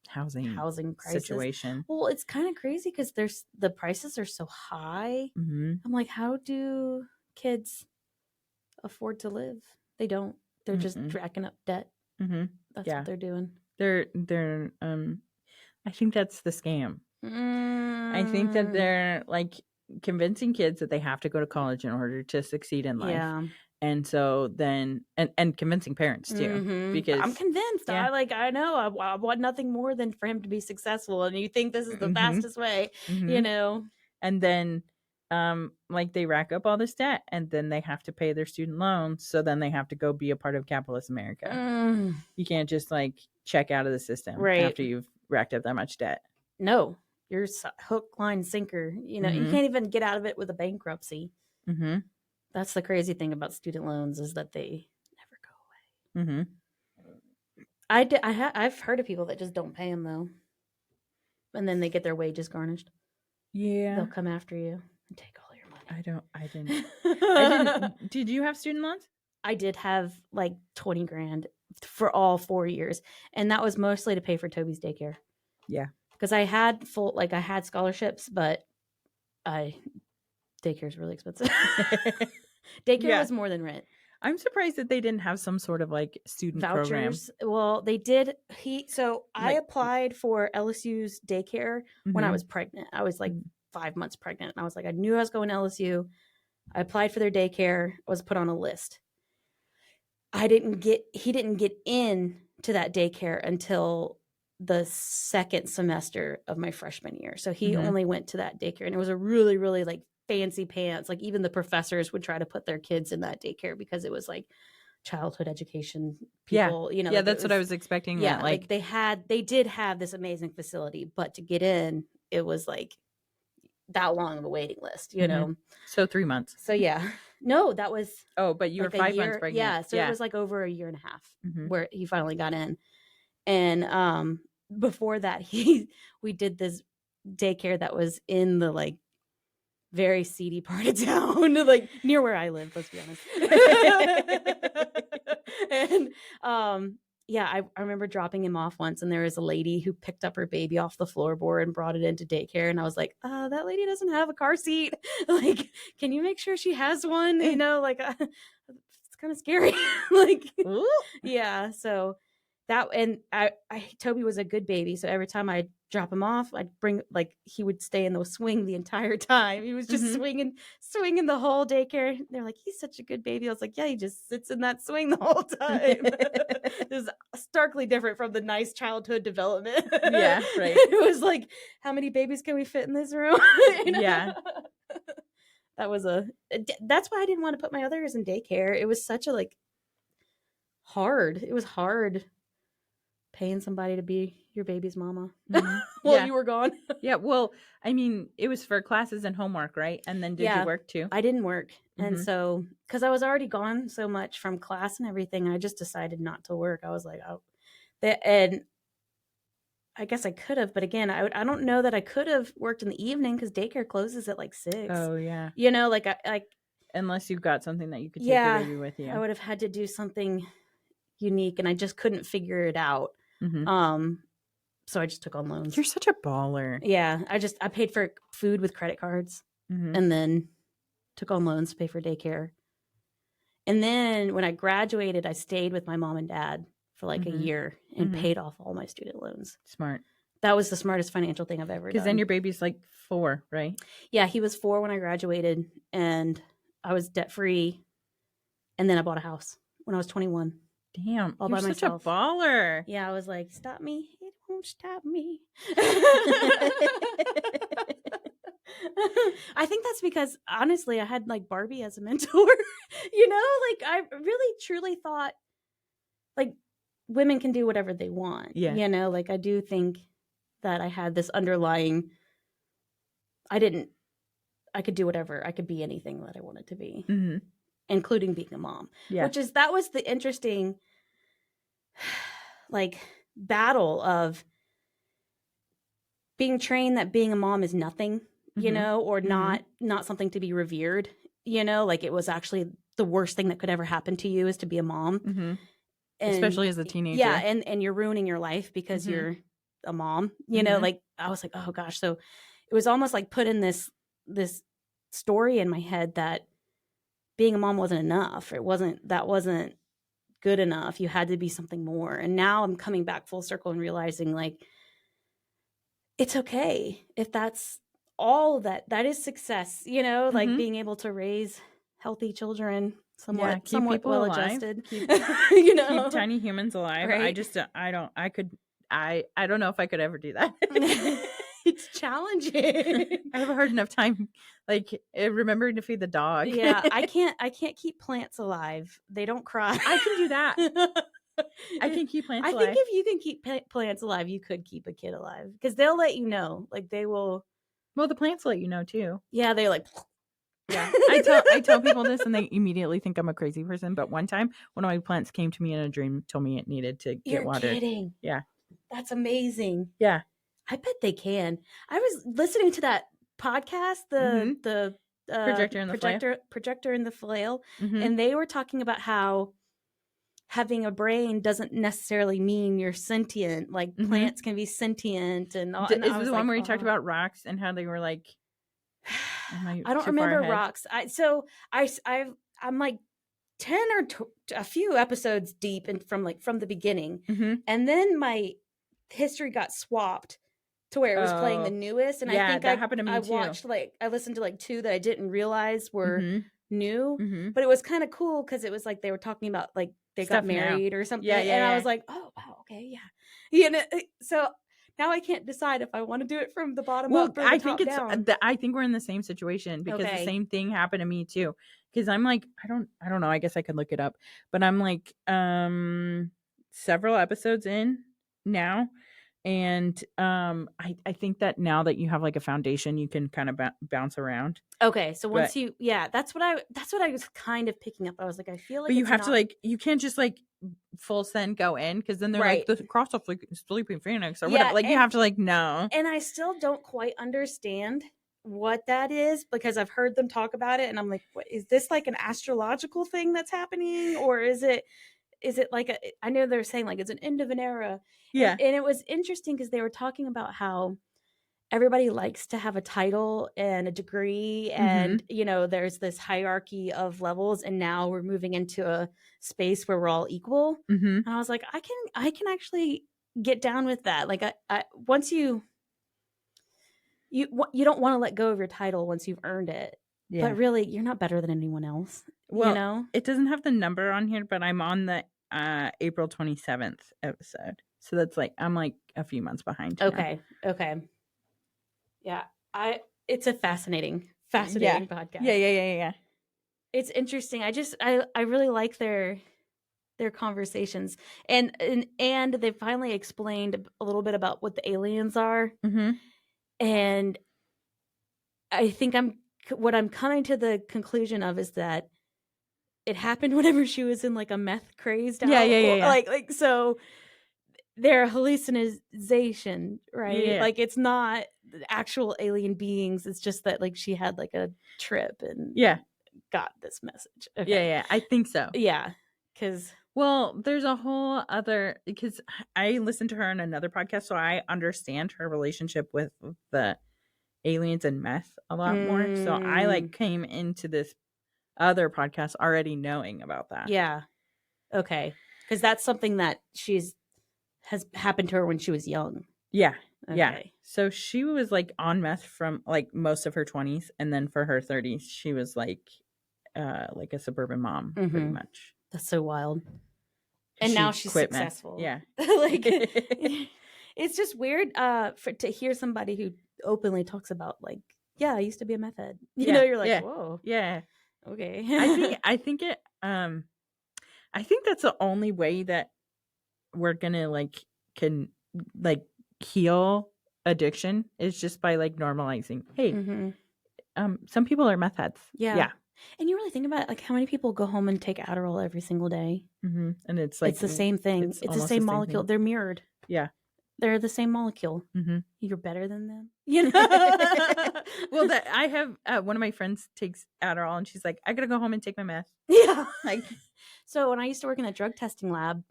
housing crisis situation. Well, it's kind of crazy because the prices are so high. Mm-hmm. I'm like, how do kids afford to live? They don't. They're just racking up debt. Mm-hmm. That's what they're doing. They're I think that's the scam. I think that they're like convincing kids that they have to go to college in order to succeed in life. Yeah. And so then and convincing parents too, because I'm convinced. Yeah. I know I want nothing more than for him to be successful, and you think this is the fastest way, you know. And then like they rack up all this debt and then they have to pay their student loans, so then they have to go be a part of capitalist America. You can't just like check out of the system after you've racked up that much debt. No, you're hook, line, sinker. You know, you can't even get out of it with a bankruptcy. That's the crazy thing about student loans, is that they never go away. I've heard of people that just don't pay them though, and then they get their wages garnished. Yeah, they'll come after you and take all your money. I didn't. Did you have student loans? I did have like 20 grand for all 4 years, and that was mostly to pay for Toby's daycare. Yeah, because I had I had scholarships, but daycare is really expensive. Daycare was more than rent. I'm surprised that they didn't have some sort of like student vouchers. program. Well, they did. I applied for LSU's daycare when I was pregnant. I was like 5 months pregnant. And I was like, I knew I was going to LSU. I applied for their daycare. I was put on a list. He didn't get in to that daycare until the second semester of my freshman year. So he only went to that daycare, and it was a really, really like fancy pants. Like even the professors would try to put their kids in that daycare because it was like childhood education people, you know. Yeah, that's what I was expecting. Yeah, like they did have this amazing facility, but to get in, it was like that long of a waiting list, you know. So 3 months. So yeah. No, that was but you were 5 months pregnant. Yeah, so it was like over a year and a half where he finally got in. And before that we did this daycare that was in the like very seedy part of town, like near where I live, let's be honest. And I remember dropping him off once, and there was a lady who picked up her baby off the floorboard and brought it into daycare, and I was like, that lady doesn't have a car seat. Like, can you make sure she has one? You know, like it's kind of scary. Like, yeah. So that, and Toby was a good baby, so every time I drop him off, I'd bring, like, he would stay in the swing the entire time. He was just swinging the whole daycare. They're like, he's such a good baby. I was like, yeah, he just sits in that swing the whole time. It was starkly different from the nice childhood development. Yeah, right. It was like, how many babies can we fit in this room? You know? Yeah. That's why I didn't want to put my others in daycare. It was such a like hard. It was hard paying somebody to be your baby's mama Mhm. while Yeah. you were gone. Yeah, well, I mean, it was for classes and homework, right? And then did you Yeah, work too? I didn't work. And Mhm. so, because I was already gone so much from class and everything, I just decided not to work. I was like, oh, and I guess I could have, but again, I don't know that I could have worked in the evening because daycare closes at like 6. Oh, yeah. You know, like Unless you've got something that you could take your yeah, baby with I you. would have had to do something unique, and I just couldn't figure it out. Mhm. So I just took on loans. You're such a baller. Yeah, I paid for food with credit cards, Mhm. and then took on loans to pay for daycare. And then when I graduated, I stayed with my mom and dad for like a Mhm. year and Mhm. paid off all my student loans. Smart. That was the smartest financial thing I've ever Because done. then your baby's like 4, right? Yeah, he was 4 when I graduated, and I was debt free. And then I bought a house when I was 21. Damn, All you're by such myself. a baller. Yeah, I was like, stop me. It won't stop me. I think that's because, honestly, I had like Barbie as a mentor. You know, like I really truly thought like women can do whatever they want. Yeah. You know, like I do think that I had this underlying, I could do whatever. I could be anything that I wanted to be, Mhm. including being a mom. Yeah. That was the interesting like battle of being trained that being a mom is nothing, you Mhm. know, or Mhm. not something to be revered, you know, like it was actually the worst thing that could ever happen to you is to be a mom. Mhm. And Especially as a teenager. yeah, and you're ruining your life because Mhm. you're a mom, you know, Mhm. like I was like, oh gosh. So it was almost like put in this story in my head that being a mom wasn't enough. That wasn't good enough. You had to be something more. And now I'm coming back full circle and realizing like it's okay if that's all that is success, you know, like Mhm. being able to raise healthy children, Yeah, keep somewhat people well alive. adjusted, Keep you know, keep tiny humans alive. I right? just I don't I could I don't know if I could ever do that. It's challenging. I have a hard enough time like remembering to feed the dog. Yeah, I can't keep plants alive. They don't cry. I can do that. I can keep plants I think alive. if you can keep plants alive, you could keep a kid alive because they'll let you know. Like they will. Well, the plants let you know too. Yeah, they're like. Yeah, I tell people this and they immediately think I'm a crazy person. But one time, one of my plants came to me in a dream, told me it needed to get You're watered. kidding. Yeah, That's amazing. yeah. I bet they can. I was listening to that podcast, Mhm. the Projector in the flail. projector in the flail, Mhm. and they were talking about how having a brain doesn't necessarily mean you're sentient. Like Mhm. plants can be sentient, and all. And Is I this was the one like, where you talked oh. about rocks and how they were like? Am I I don't too far remember ahead? rocks. I'm like 10 or a few episodes deep and from the beginning, Mhm. and then my history got swapped to where it was playing the Oh, newest, and I yeah, think that happened to me I too. watched I listened to like 2 that I didn't realize were Mhm. new, Mhm. but it was kind of cool because it was like they were talking about like they got Stuff now. married or something, Yeah, and I yeah. was like, oh wow, okay, yeah, you know. So now I can't decide if I want to do it from the bottom Well, up or the I top think it's down. I think we're in the same situation because the Okay. same thing happened to me too. Because I'm like, I don't know. I guess I could look it up, but I'm like, several episodes in now, and I think that now that you have like a foundation, you can kind of bounce around. Okay, so But once that's what I was kind of picking up. I was like, I feel like but you it's have to not like you can't just like full send go in because then they're like right. the cross of sleeping phoenix or Yeah, whatever. Like you have to like no. and I still don't quite understand what that is because I've heard them talk about it and I'm like, what is this, like an astrological thing that's happening, or is it like I know they're saying like it's an end of an era. Yeah. And it was interesting because they were talking about how everybody likes to have a title and a degree, and Mhm. you know there's this hierarchy of levels, and now we're moving into a space where we're all equal. Mhm. And I was like, I can actually get down with that. Like I once you don't want to let go of your title once you've earned it, Yeah. but really you're not better than anyone else. Well, You know, it doesn't have the number on here, but I'm on the April 27th episode. So that's like I'm like a few months behind. Now. okay, yeah. It's a fascinating Yeah. podcast. Yeah. It's interesting. I really like their their conversations. And they finally explained a little bit about what the aliens are. Mm-hmm. And I think what I'm coming to the conclusion of is that it happened whenever she was in like a meth crazed out. Yeah. Like so their hallucination, right? Yeah. Like it's not actual alien beings. It's just that like she had like a trip and got this message. Okay. Yeah. I think so. Yeah. Because well, there's a whole other, because I listened to her on another podcast, so I understand her relationship with the aliens and meth a lot more. So I like came into this other podcast already knowing about that. Yeah. Okay. Because that's something that has happened to her when she was young. Yeah. Okay. Yeah. So she was like on meth from like most of her 20s, and then for her 30s, she was like a suburban mom, pretty much. That's so wild. And now she's successful. Meth. Yeah. Like it's just weird to hear somebody who openly talks about like, yeah, I used to be a meth head. You know, you're like, whoa. Yeah. Okay. I think that's the only way that we're gonna can heal addiction is just by like normalizing. Hey, some people are meth heads. Yeah. And you really think about it, like how many people go home and take Adderall every single day? Mm-hmm. And it's like it's the same thing. It's the same molecule. They're mirrored. Yeah. They're the same molecule. Mm-hmm. You're better than them. You know? Well, that I have one of my friends takes Adderall and she's like, I gotta go home and take my meth. Yeah. Like, so when I used to work in the drug testing lab,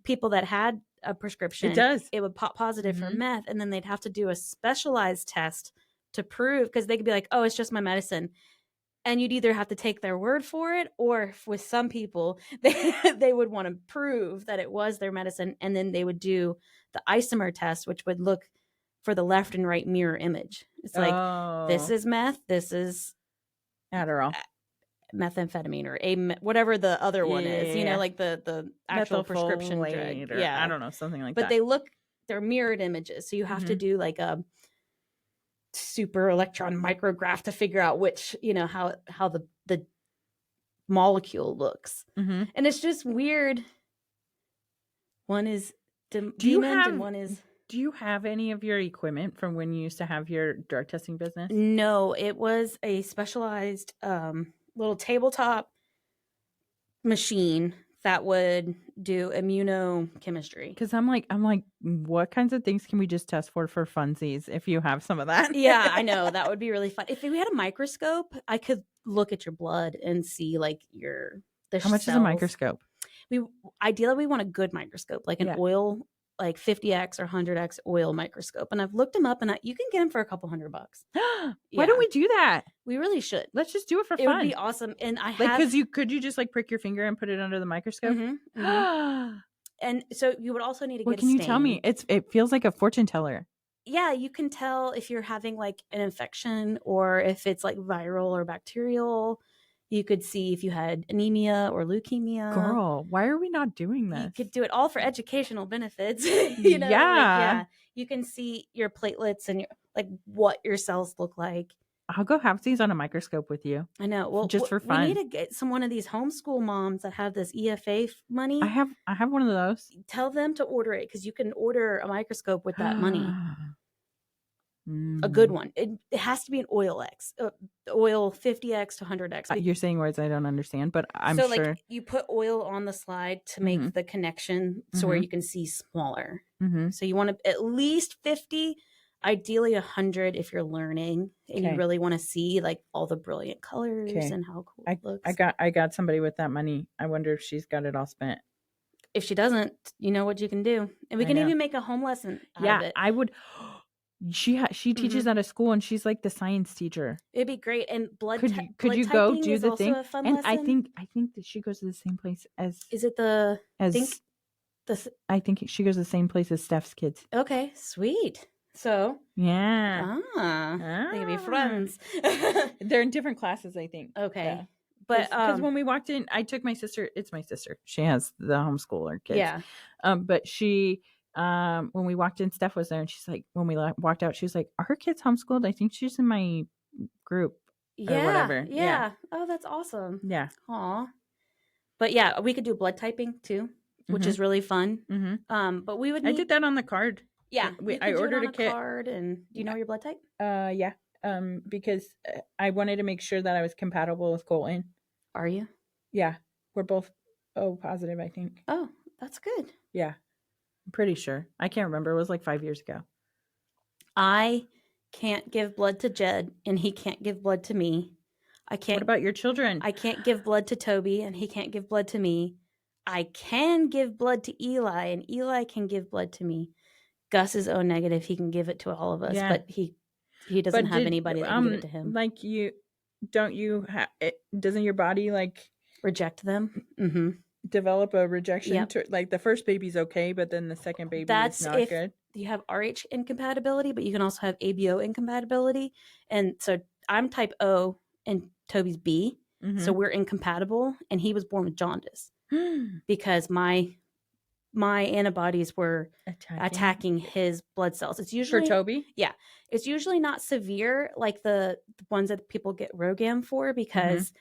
people that had a prescription, it would pop positive for meth, and then they'd have to do a specialized test to prove, because they could be like, oh, it's just my medicine. And you'd either have to take their word for it, or with some people, they would want to prove that it was their medicine. And then they would do the isomer test, which would look for the left and right mirror image. It's like, this is meth, this is Adderall, methamphetamine, or whatever the other one is, you know, like the actual prescription drug. I don't know, something like that. But they're mirrored images. So you have to do like a super electron micrograph to figure out which, you know, how the molecule looks. And it's just weird. One is demoned and one is. Do you have any of your equipment from when you used to have your drug testing business? No, it was a specialized little tabletop machine that would do immunochemistry. Because I'm like, what kinds of things can we just test for funsies if you have some of that? Yeah, I know. That would be really fun. If we had a microscope, I could look at your blood and see like how much is a microscope? Ideally we want a good microscope, like an oil, like 50x or 100x oil microscope. And I've looked them up, and you can get them for $200. Why don't we do that? We really should. Let's just do it for fun. It would be awesome. And could you just like prick your finger and put it under the microscope? And so you would also need to get a can stain. You tell me? It feels like a fortune teller. Yeah, you can tell if you're having like an infection, or if it's like viral or bacterial. You could see if you had anemia or leukemia. Girl, why are we not doing this? You could do it all for educational benefits. You know, yeah. You can see your platelets and what your cells look like. I'll go have these on a microscope with you. I know. Well, just for fun. We need to get one of these homeschool moms that have this EFA money. I have one of those. Tell them to order it, because you can order a microscope with that money. A good one. It has to be an oil 50x to 100x. You're saying words I don't understand, but I'm sure. So you put oil on the slide to make the connection so where you can see smaller. So you want to at least 50, ideally 100 if you're learning and you really want to see like all the brilliant colors and how cool it looks. I got somebody with that money. I wonder if she's got it all spent. If she doesn't, you know what you can do. And we can even make a home lesson out of it. I would. She teaches at a school, and she's like the science teacher. It'd be great. And could you go do the thing? A fun and lesson. I think that she goes to the same place as. Is it I think she goes to the same place as Steph's kids. Okay, sweet. So yeah, they can be friends. They're in different classes, I think. Okay. Yeah. But because when we walked in, I took my sister. It's my sister. She has the homeschooler kids. Yeah. But she. When we walked in, Steph was there, and she's like, when we walked out, she was like, are her kids homeschooled? I think she's in my group or whatever. Yeah. Oh, that's awesome. Yeah. Aw. But yeah, we could do blood typing too, which is really fun. But we would need... I did that on the card. Yeah, I ordered a kit. card. And do you know your blood type? Yeah. Because I wanted to make sure that I was compatible with Colton. Are you? Yeah, we're both O positive, I think. Oh, that's good. Yeah, I'm pretty sure. I can't remember. It was like 5 years ago. I can't give blood to Jed, and he can't give blood to me. I can't. What about your children? I can't give blood to Toby, and he can't give blood to me. I can give blood to Eli, and Eli can give blood to me. Gus is O negative. He can give it to all of us, but he doesn't have anybody that can give it to him. Like doesn't your body like reject them? Mm-hmm. Develop a rejection to, like, the first baby's okay, but then the second baby is not good. You have RH incompatibility, but you can also have ABO incompatibility. And so I'm type O and Toby's B. So we're incompatible, and he was born with jaundice because my antibodies were attacking his blood cells. It's usually for Toby. Yeah. It's usually not severe like the ones that people get Rogam for, because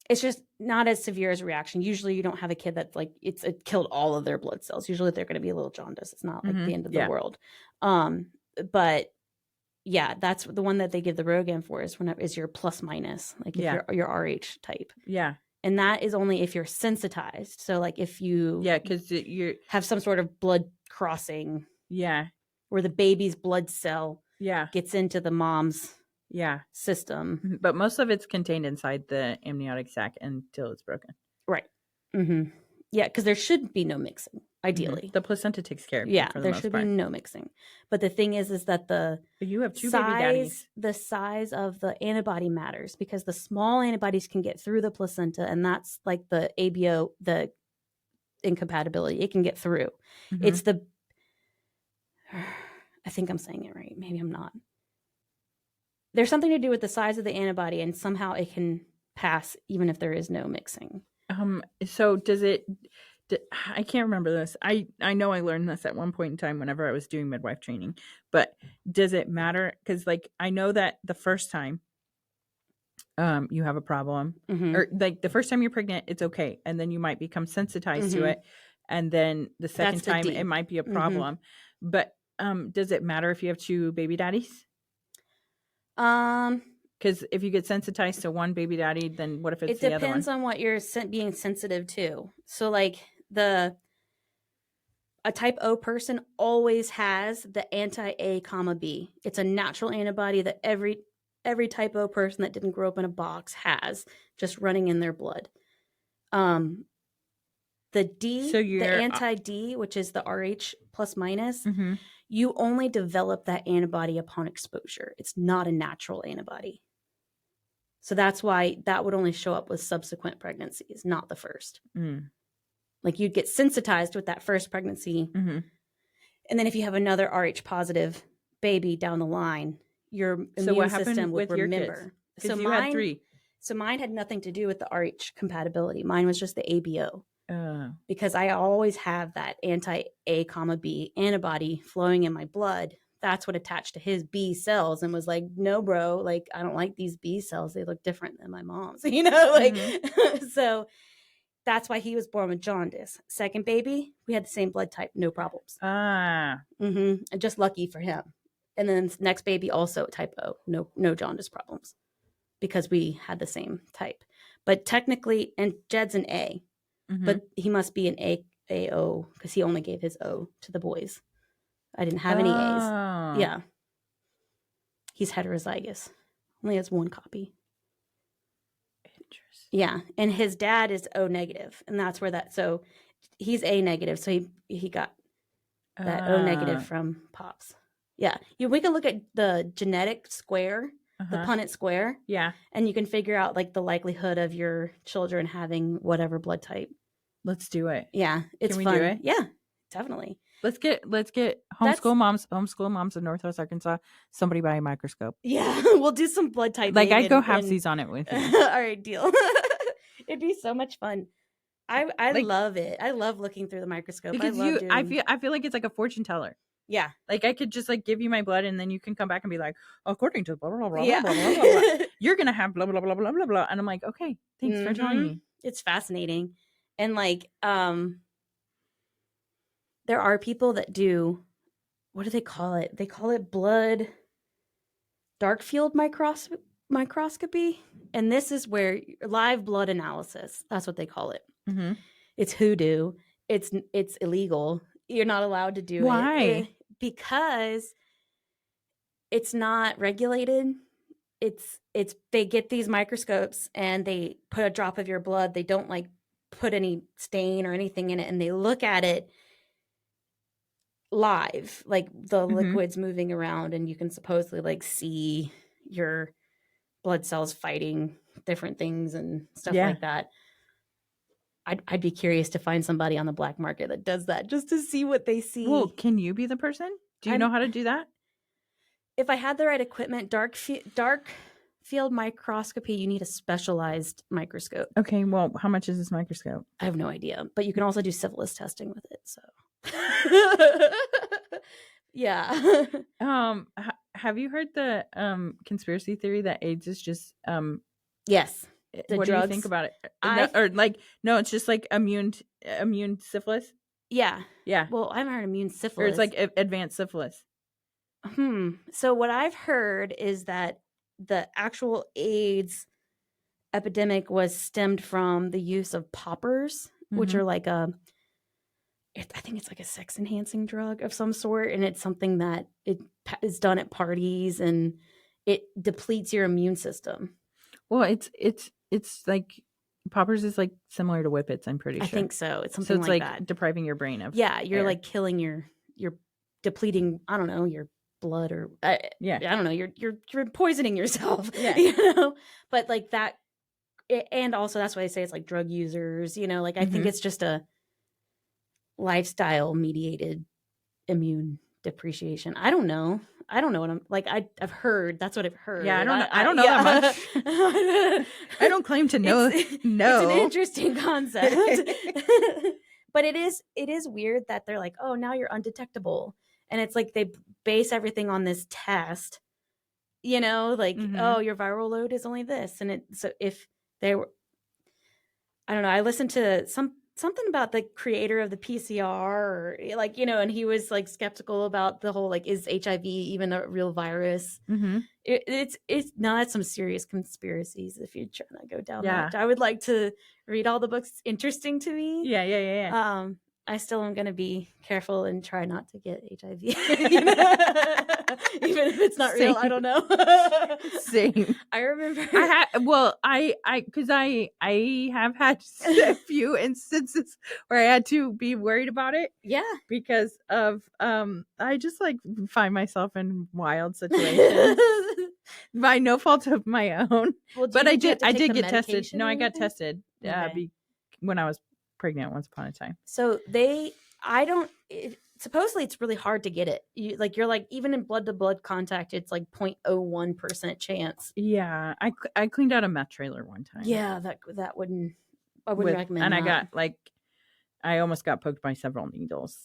it's just not as severe as a reaction. Usually you don't have a kid that's like, it killed all of their blood cells. Usually they're going to be a little jaundice. It's not like the end of the world. But yeah, that's the one that they give the Rogam for is your plus minus, like if your RH type. Yeah. And that is only if you're sensitized. So like if you because you have some sort of blood crossing. Yeah. Where the baby's blood cell gets into the mom's system. But most of it's contained inside the amniotic sac until it's broken. Right. Mm-hmm. Yeah, because there should be no mixing, ideally. The placenta takes care of it. Yeah, there should be no mixing. But the thing is that but you have two baby daddies. The size of the antibody matters, because the small antibodies can get through the placenta, and that's like the ABO, the incompatibility. It can get through. It's I think I'm saying it right. Maybe I'm not. There's something to do with the size of the antibody, and somehow it can pass even if there is no mixing. So does it? I can't remember this. I know I learned this at one point in time whenever I was doing midwife training. But does it matter? Because like I know that the first time, you have a problem, or like the first time you're pregnant, it's okay, and then you might become sensitized to it, and then the second time it might be a problem. But does it matter if you have two baby daddies? Because if you get sensitized to one baby daddy, then what if it's the other one? It depends on what you're being sensitive to. So like a type O person always has the anti-A, B. It's a natural antibody that every type O person that didn't grow up in a box has, just running in their blood. The D, the anti-D, which is the RH plus minus, you only develop that antibody upon exposure. It's not a natural antibody. So that's why that would only show up with subsequent pregnancies, not the first. Like you'd get sensitized with that first pregnancy. And then if you have another RH positive baby down the line, your immune system would remember. So you had 3. So mine had nothing to do with the RH compatibility. Mine was just the ABO. Because I always have that anti-A, B antibody flowing in my blood. That's what attached to his B cells and was like, no, bro, like, I don't like these B cells. They look different than my mom's, So that's why he was born with jaundice. Second baby, we had the same blood type, no problems. And just lucky for him. And then next baby, also type O, no jaundice problems, because we had the same type. But technically, and Jed's an A, but he must be an AO because he only gave his O to the boys. I didn't have any A's. Yeah. He's heterozygous. Only has one copy. Interesting. Yeah. And his dad is O negative. And that's where so he's A negative. So he got that O negative from Pops. Yeah. We can look at the genetic square, the Punnett square. Yeah. And you can figure out like the likelihood of your children having whatever blood type. Let's do it. Yeah. It's fun. Can we do it? Yeah, definitely. Let's get homeschool moms in Northwest Arkansas. Somebody buy a microscope. Yeah, we'll do some blood typing. Like I'd go halfsies on it with you. All right, deal. It'd be so much fun. I love it. I love looking through the microscope. Because I feel like it's like a fortune teller. Yeah. Like, I could just, like, give you my blood, and then you can come back and be like, according to blah, blah, blah, Yeah. blah, blah, blah, blah, you're going to have blah, blah, blah, blah, blah, blah. And I'm like, okay, thanks for telling me. It's fascinating. And, like, there are people that do, what do they call it? They call it blood dark field microscopy. And this is where live blood analysis, that's what they call it. Mm-hmm. It's hoodoo. It's illegal. You're not allowed to do it. Why? Because it's not regulated. It's they get these microscopes and they put a drop of your blood. They don't like put any stain or anything in it, and they look at it live, like the liquids moving around, and you can supposedly like see your blood cells fighting different things and stuff like that. I'd be curious to find somebody on the black market that does that just to see what they see. Well, can you be the person? Do you know how to do that? If I had the right equipment, dark field microscopy, you need a specialized microscope. Okay, well, how much is this microscope? I have no idea, but you can also do syphilis testing with it. So, yeah. Have you heard the conspiracy theory that AIDS is just yes. What do you think about it? No, it's just like immune syphilis. Yeah. Yeah. Well, I haven't heard immune syphilis. Or it's like advanced syphilis. So what I've heard is that the actual AIDS epidemic was stemmed from the use of poppers, which are like I think it's like a sex enhancing drug of some sort, and it's something that it is done at parties and it depletes your immune system. Well, it's like poppers is like similar to whippets, I'm pretty sure. I think so. It's something like that. Depriving your brain of you're like killing you're depleting, I don't know, your blood or I don't know, you're poisoning yourself. Yeah. But like that, and also that's why they say it's like drug users, like I think it's just a lifestyle mediated immune depreciation. I don't know what I'm like. I've heard. That's what I've heard. Yeah, I don't know that much. I don't claim to know. It's an interesting concept, but it is weird that they're like, oh, now you're undetectable, and it's like they base everything on this test. Oh, your viral load is only this, and so if they were, I don't know. I listened to something about the creator of the PCR, or like, and he was like skeptical about the whole, like, is HIV even a real virus? It's not some serious conspiracies if you're trying to go down that. I would like to read all the books. It's interesting to me. Yeah. I still am going to be careful and try not to get HIV. Even if it's not real, I don't know. Same. I remember because I have had a few instances where I had to be worried about it. Yeah. Because of I just like find myself in wild situations by no fault of my own. Well, but I did get tested. No, I got tested when I was pregnant once upon a time. So supposedly it's really hard to get it. You're like, even in blood to blood contact, it's like 0.01% chance. Yeah. I cleaned out a meth trailer one time. Yeah, I wouldn't recommend and that. I got I almost got poked by several needles.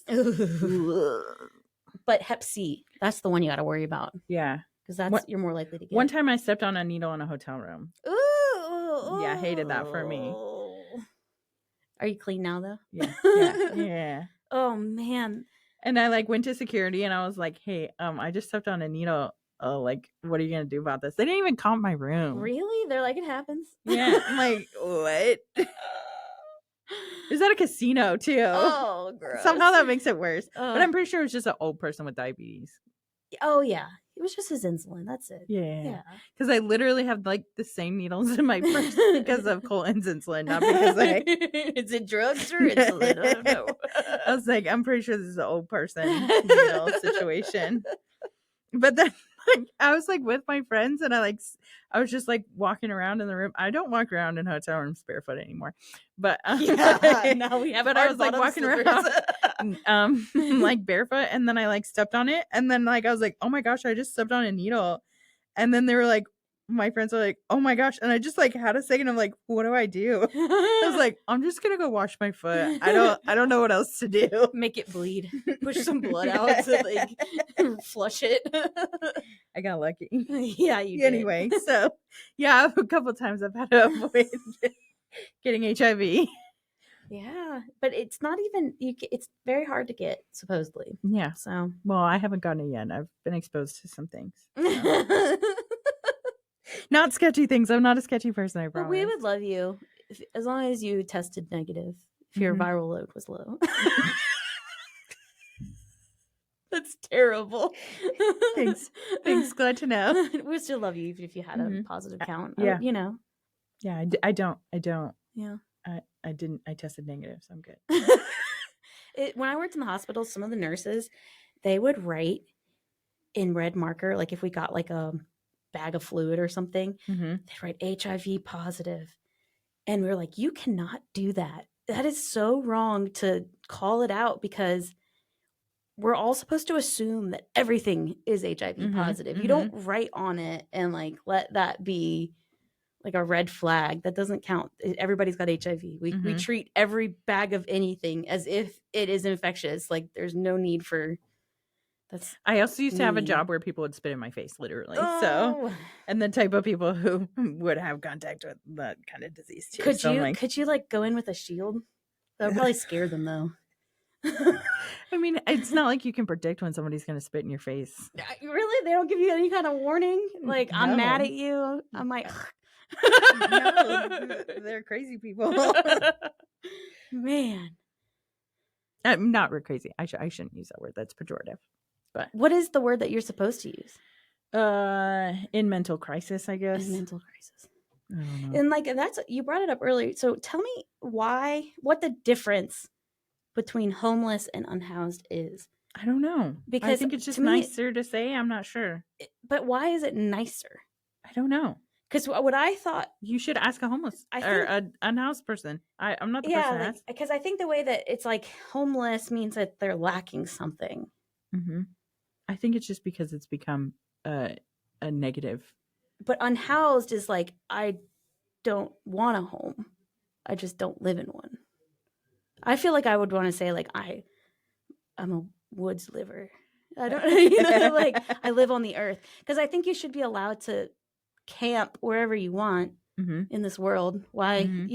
But Hep C, that's the one you got to worry about. Yeah. Because you're more likely to get. One time I stepped on a needle in a hotel room. Ooh. Yeah, I hated that for me. Are you clean now, though? Yeah. Oh, man. And I went to security and I was like, hey, I just stepped on a needle. What are you going to do about this? They didn't even comp my room. Really? They're like, it happens. Yeah. I'm like, what? Is that a casino too? Oh, gross. Somehow that makes it worse. But I'm pretty sure it was just an old person with diabetes. Oh, yeah. It was just his insulin. That's it. Yeah. Because I literally have the same needles in my purse because of Colton's insulin, not because is it drugs or insulin? I don't know. I was like, I'm pretty sure this is an old person needle situation. But then I was with my friends and I was just walking around in the room. I don't walk around in hotel rooms barefoot anymore. But now we have. But I was walking around barefoot, and then I stepped on it, and then I was like, oh my gosh, I just stepped on a needle. And then they were like, my friends are like, oh my gosh. And I just like had a second. I'm like, what do I do? I was like, I'm just going to go wash my foot. I don't know what else to do. Make it bleed. Push some blood out to like flush it. I got lucky. Yeah, you did. Anyway, so yeah, a couple times I've had to avoid getting HIV. Yeah, but it's not even it's very hard to get, supposedly. Yeah. So, well, I haven't gotten it yet. I've been exposed to some things. So. Not sketchy things. I'm not a sketchy person, I promise. But we would love you as long as you tested negative if your viral load was low. That's terrible. Thanks. Glad to know. We still love you even if you had a positive count. Yeah. You know. Yeah, I don't. Yeah. I didn't. I tested negative, so I'm good. When I worked in the hospital, some of the nurses, they would write in red marker, like if we got like a bag of fluid or something, they'd write HIV positive. And we were like, you cannot do that. That is so wrong to call it out, because we're all supposed to assume that everything is HIV positive. You don't write on it and like let that be like a red flag. That doesn't count. Everybody's got HIV. We treat every bag of anything as if it is infectious. Like there's no need for that's. I also used to have a job where people would spit in my face, literally. Oh. So, and the type of people who would have contact with that kind of disease too. Could you like go in with a shield? That would probably scare them though. I mean, it's not like you can predict when somebody's going to spit in your face. Really? They don't give you any kind of warning? Like, no. I'm mad at you. I'm like, no, they're crazy people. Man. I'm not real crazy. I shouldn't use that word. That's pejorative. But what is the word that you're supposed to use? In mental crisis, I guess. In mental crisis. I don't know. And like you brought it up earlier. So tell me what the difference between homeless and unhoused is. I don't know. Because I think it's just nicer to say. I'm not sure. But why is it nicer? I don't know. Because what I thought, you should ask a homeless or an unhoused person. I'm not the person to ask. Because I think the way that it's like homeless means that they're lacking something. I think it's just because it's become a negative. But unhoused is like, I don't want a home. I just don't live in one. I feel like I would want to say like I'm a woods liver. I don't like I live on the earth, because I think you should be allowed to camp wherever you want in this world. Why, if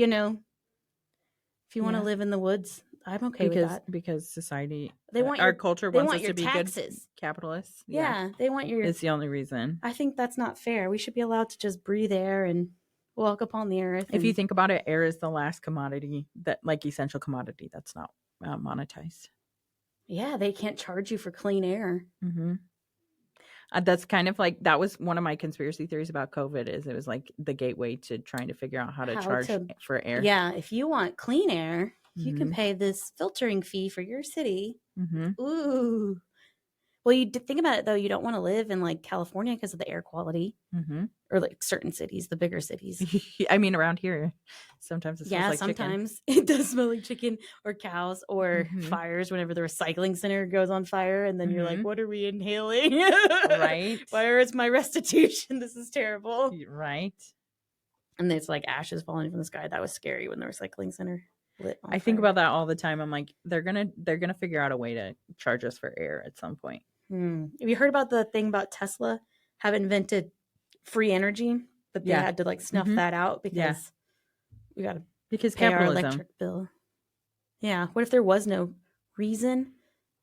you want to live in the woods, I'm okay with that. Because society, our culture wants us to be taxes. Good capitalists. Yeah, they want your. It's the only reason. I think that's not fair. We should be allowed to just breathe air and walk upon the earth. If you think about it, air is the last commodity essential commodity that's not monetized. Yeah, they can't charge you for clean air. That's kind of like, that was one of my conspiracy theories about COVID, is it was like the gateway to trying to figure out how to charge for air. Yeah, if you want clean air, you can pay this filtering fee for your city. Ooh. Well, you think about it, though. You don't want to live in like California because of the air quality, or like certain cities, the bigger cities. I mean, around here, sometimes it smells like sometimes chicken. It does smell like chicken or cows or fires whenever the recycling center goes on fire. And then you're like, what are we inhaling? Right. Where is my restitution? This is terrible. Right. And it's like ashes falling from the sky. That was scary when the recycling center lit on fire. Think about that all the time. I'm like, they're gonna figure out a way to charge us for air at some point. Have you heard about the thing about Tesla have invented free energy, but they had to like snuff that out because we got to pay our electric bill. Yeah. What if there was no reason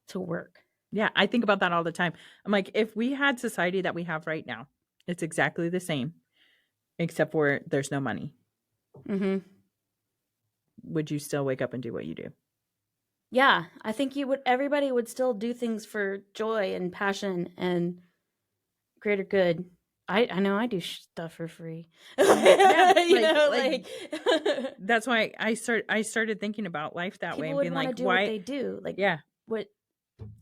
to work? Yeah. I think about that all the time. I'm like, if we had society that we have right now, it's exactly the same, except for there's no money. Would you still wake up and do what you do? Yeah, I think everybody would still do things for joy and passion and greater good. I know I do stuff for free. That's why I started thinking about life that way and being like, why what they do. Like, yeah, what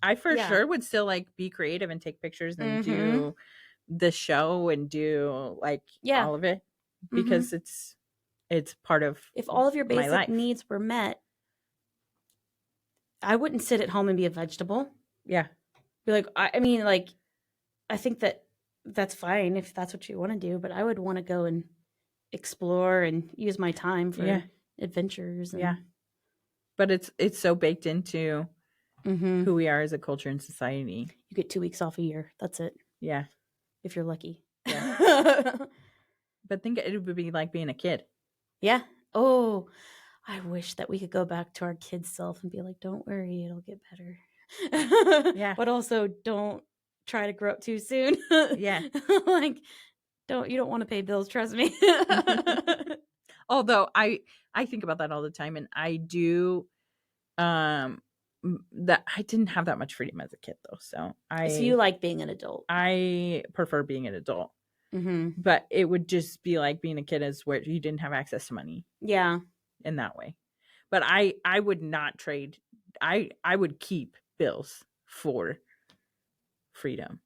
I sure would still like be creative and take pictures and do the show and do like all of it, because it's part of, if all of your basic needs were met, I wouldn't sit at home and be a vegetable. Yeah. Be like, I think that that's fine if that's what you want to do, but I would want to go and explore and use my time for adventures. And, Yeah. But it's so baked into who we are as a culture and society. You get 2 weeks off a year. That's it. Yeah. If you're lucky. Yeah. But think it would be like being a kid. Yeah. Oh, I wish that we could go back to our kid self and be like, don't worry, it'll get better. Yeah. But also don't try to grow up too soon. Yeah. Like, you don't want to pay bills, trust me. Although I think about that all the time, and I do that I didn't have that much freedom as a kid though. So you like being an adult. I prefer being an adult. Mm-hmm. But it would just be like being a kid as where you didn't have access to money. Yeah. In that way. But I would not trade. I would keep bills for freedom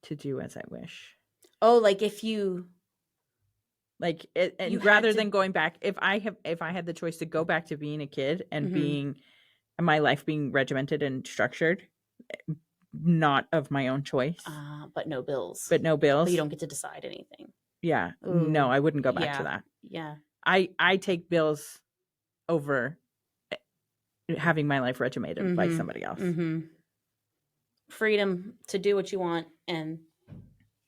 to do as I wish. Oh, like if you like it, and rather than going back, if I had the choice to go back to being a kid and being my life being regimented and structured, not of my own choice. But no bills. But you don't get to decide anything. Yeah. Ooh. No, I wouldn't go back to that. Yeah. I take bills over having my life regimented by somebody else. Mm-hmm. Freedom to do what you want. And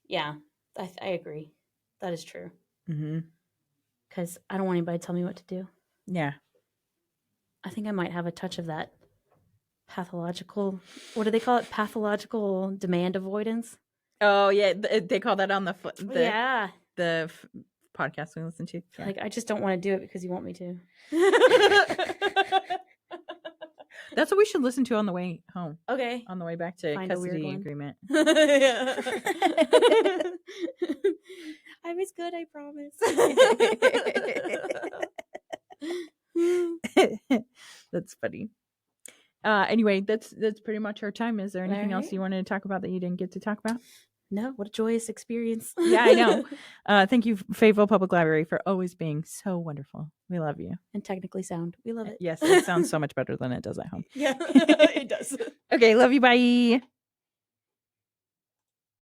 yeah, I agree. That is true. Because I don't want anybody to tell me what to do. Yeah. I think I might have a touch of that pathological, what do they call it? Pathological demand avoidance. Oh yeah, they call that on the podcast we listen to. Yeah. Like, I just don't want to do it because you want me to. That's what we should listen to on the way home. Okay. On the way back to custody agreement. I was good, I promise. That's funny. Anyway, that's pretty much our time. Is there anything else you wanted to talk about that you didn't get to talk about? No, what a joyous experience. Yeah, I know. Thank you, Fayetteville Public Library, for always being so wonderful. We love you. And technically sound. We love it. Yes, it sounds so much better than it does at home. Yeah, it does. Okay, love you. Bye.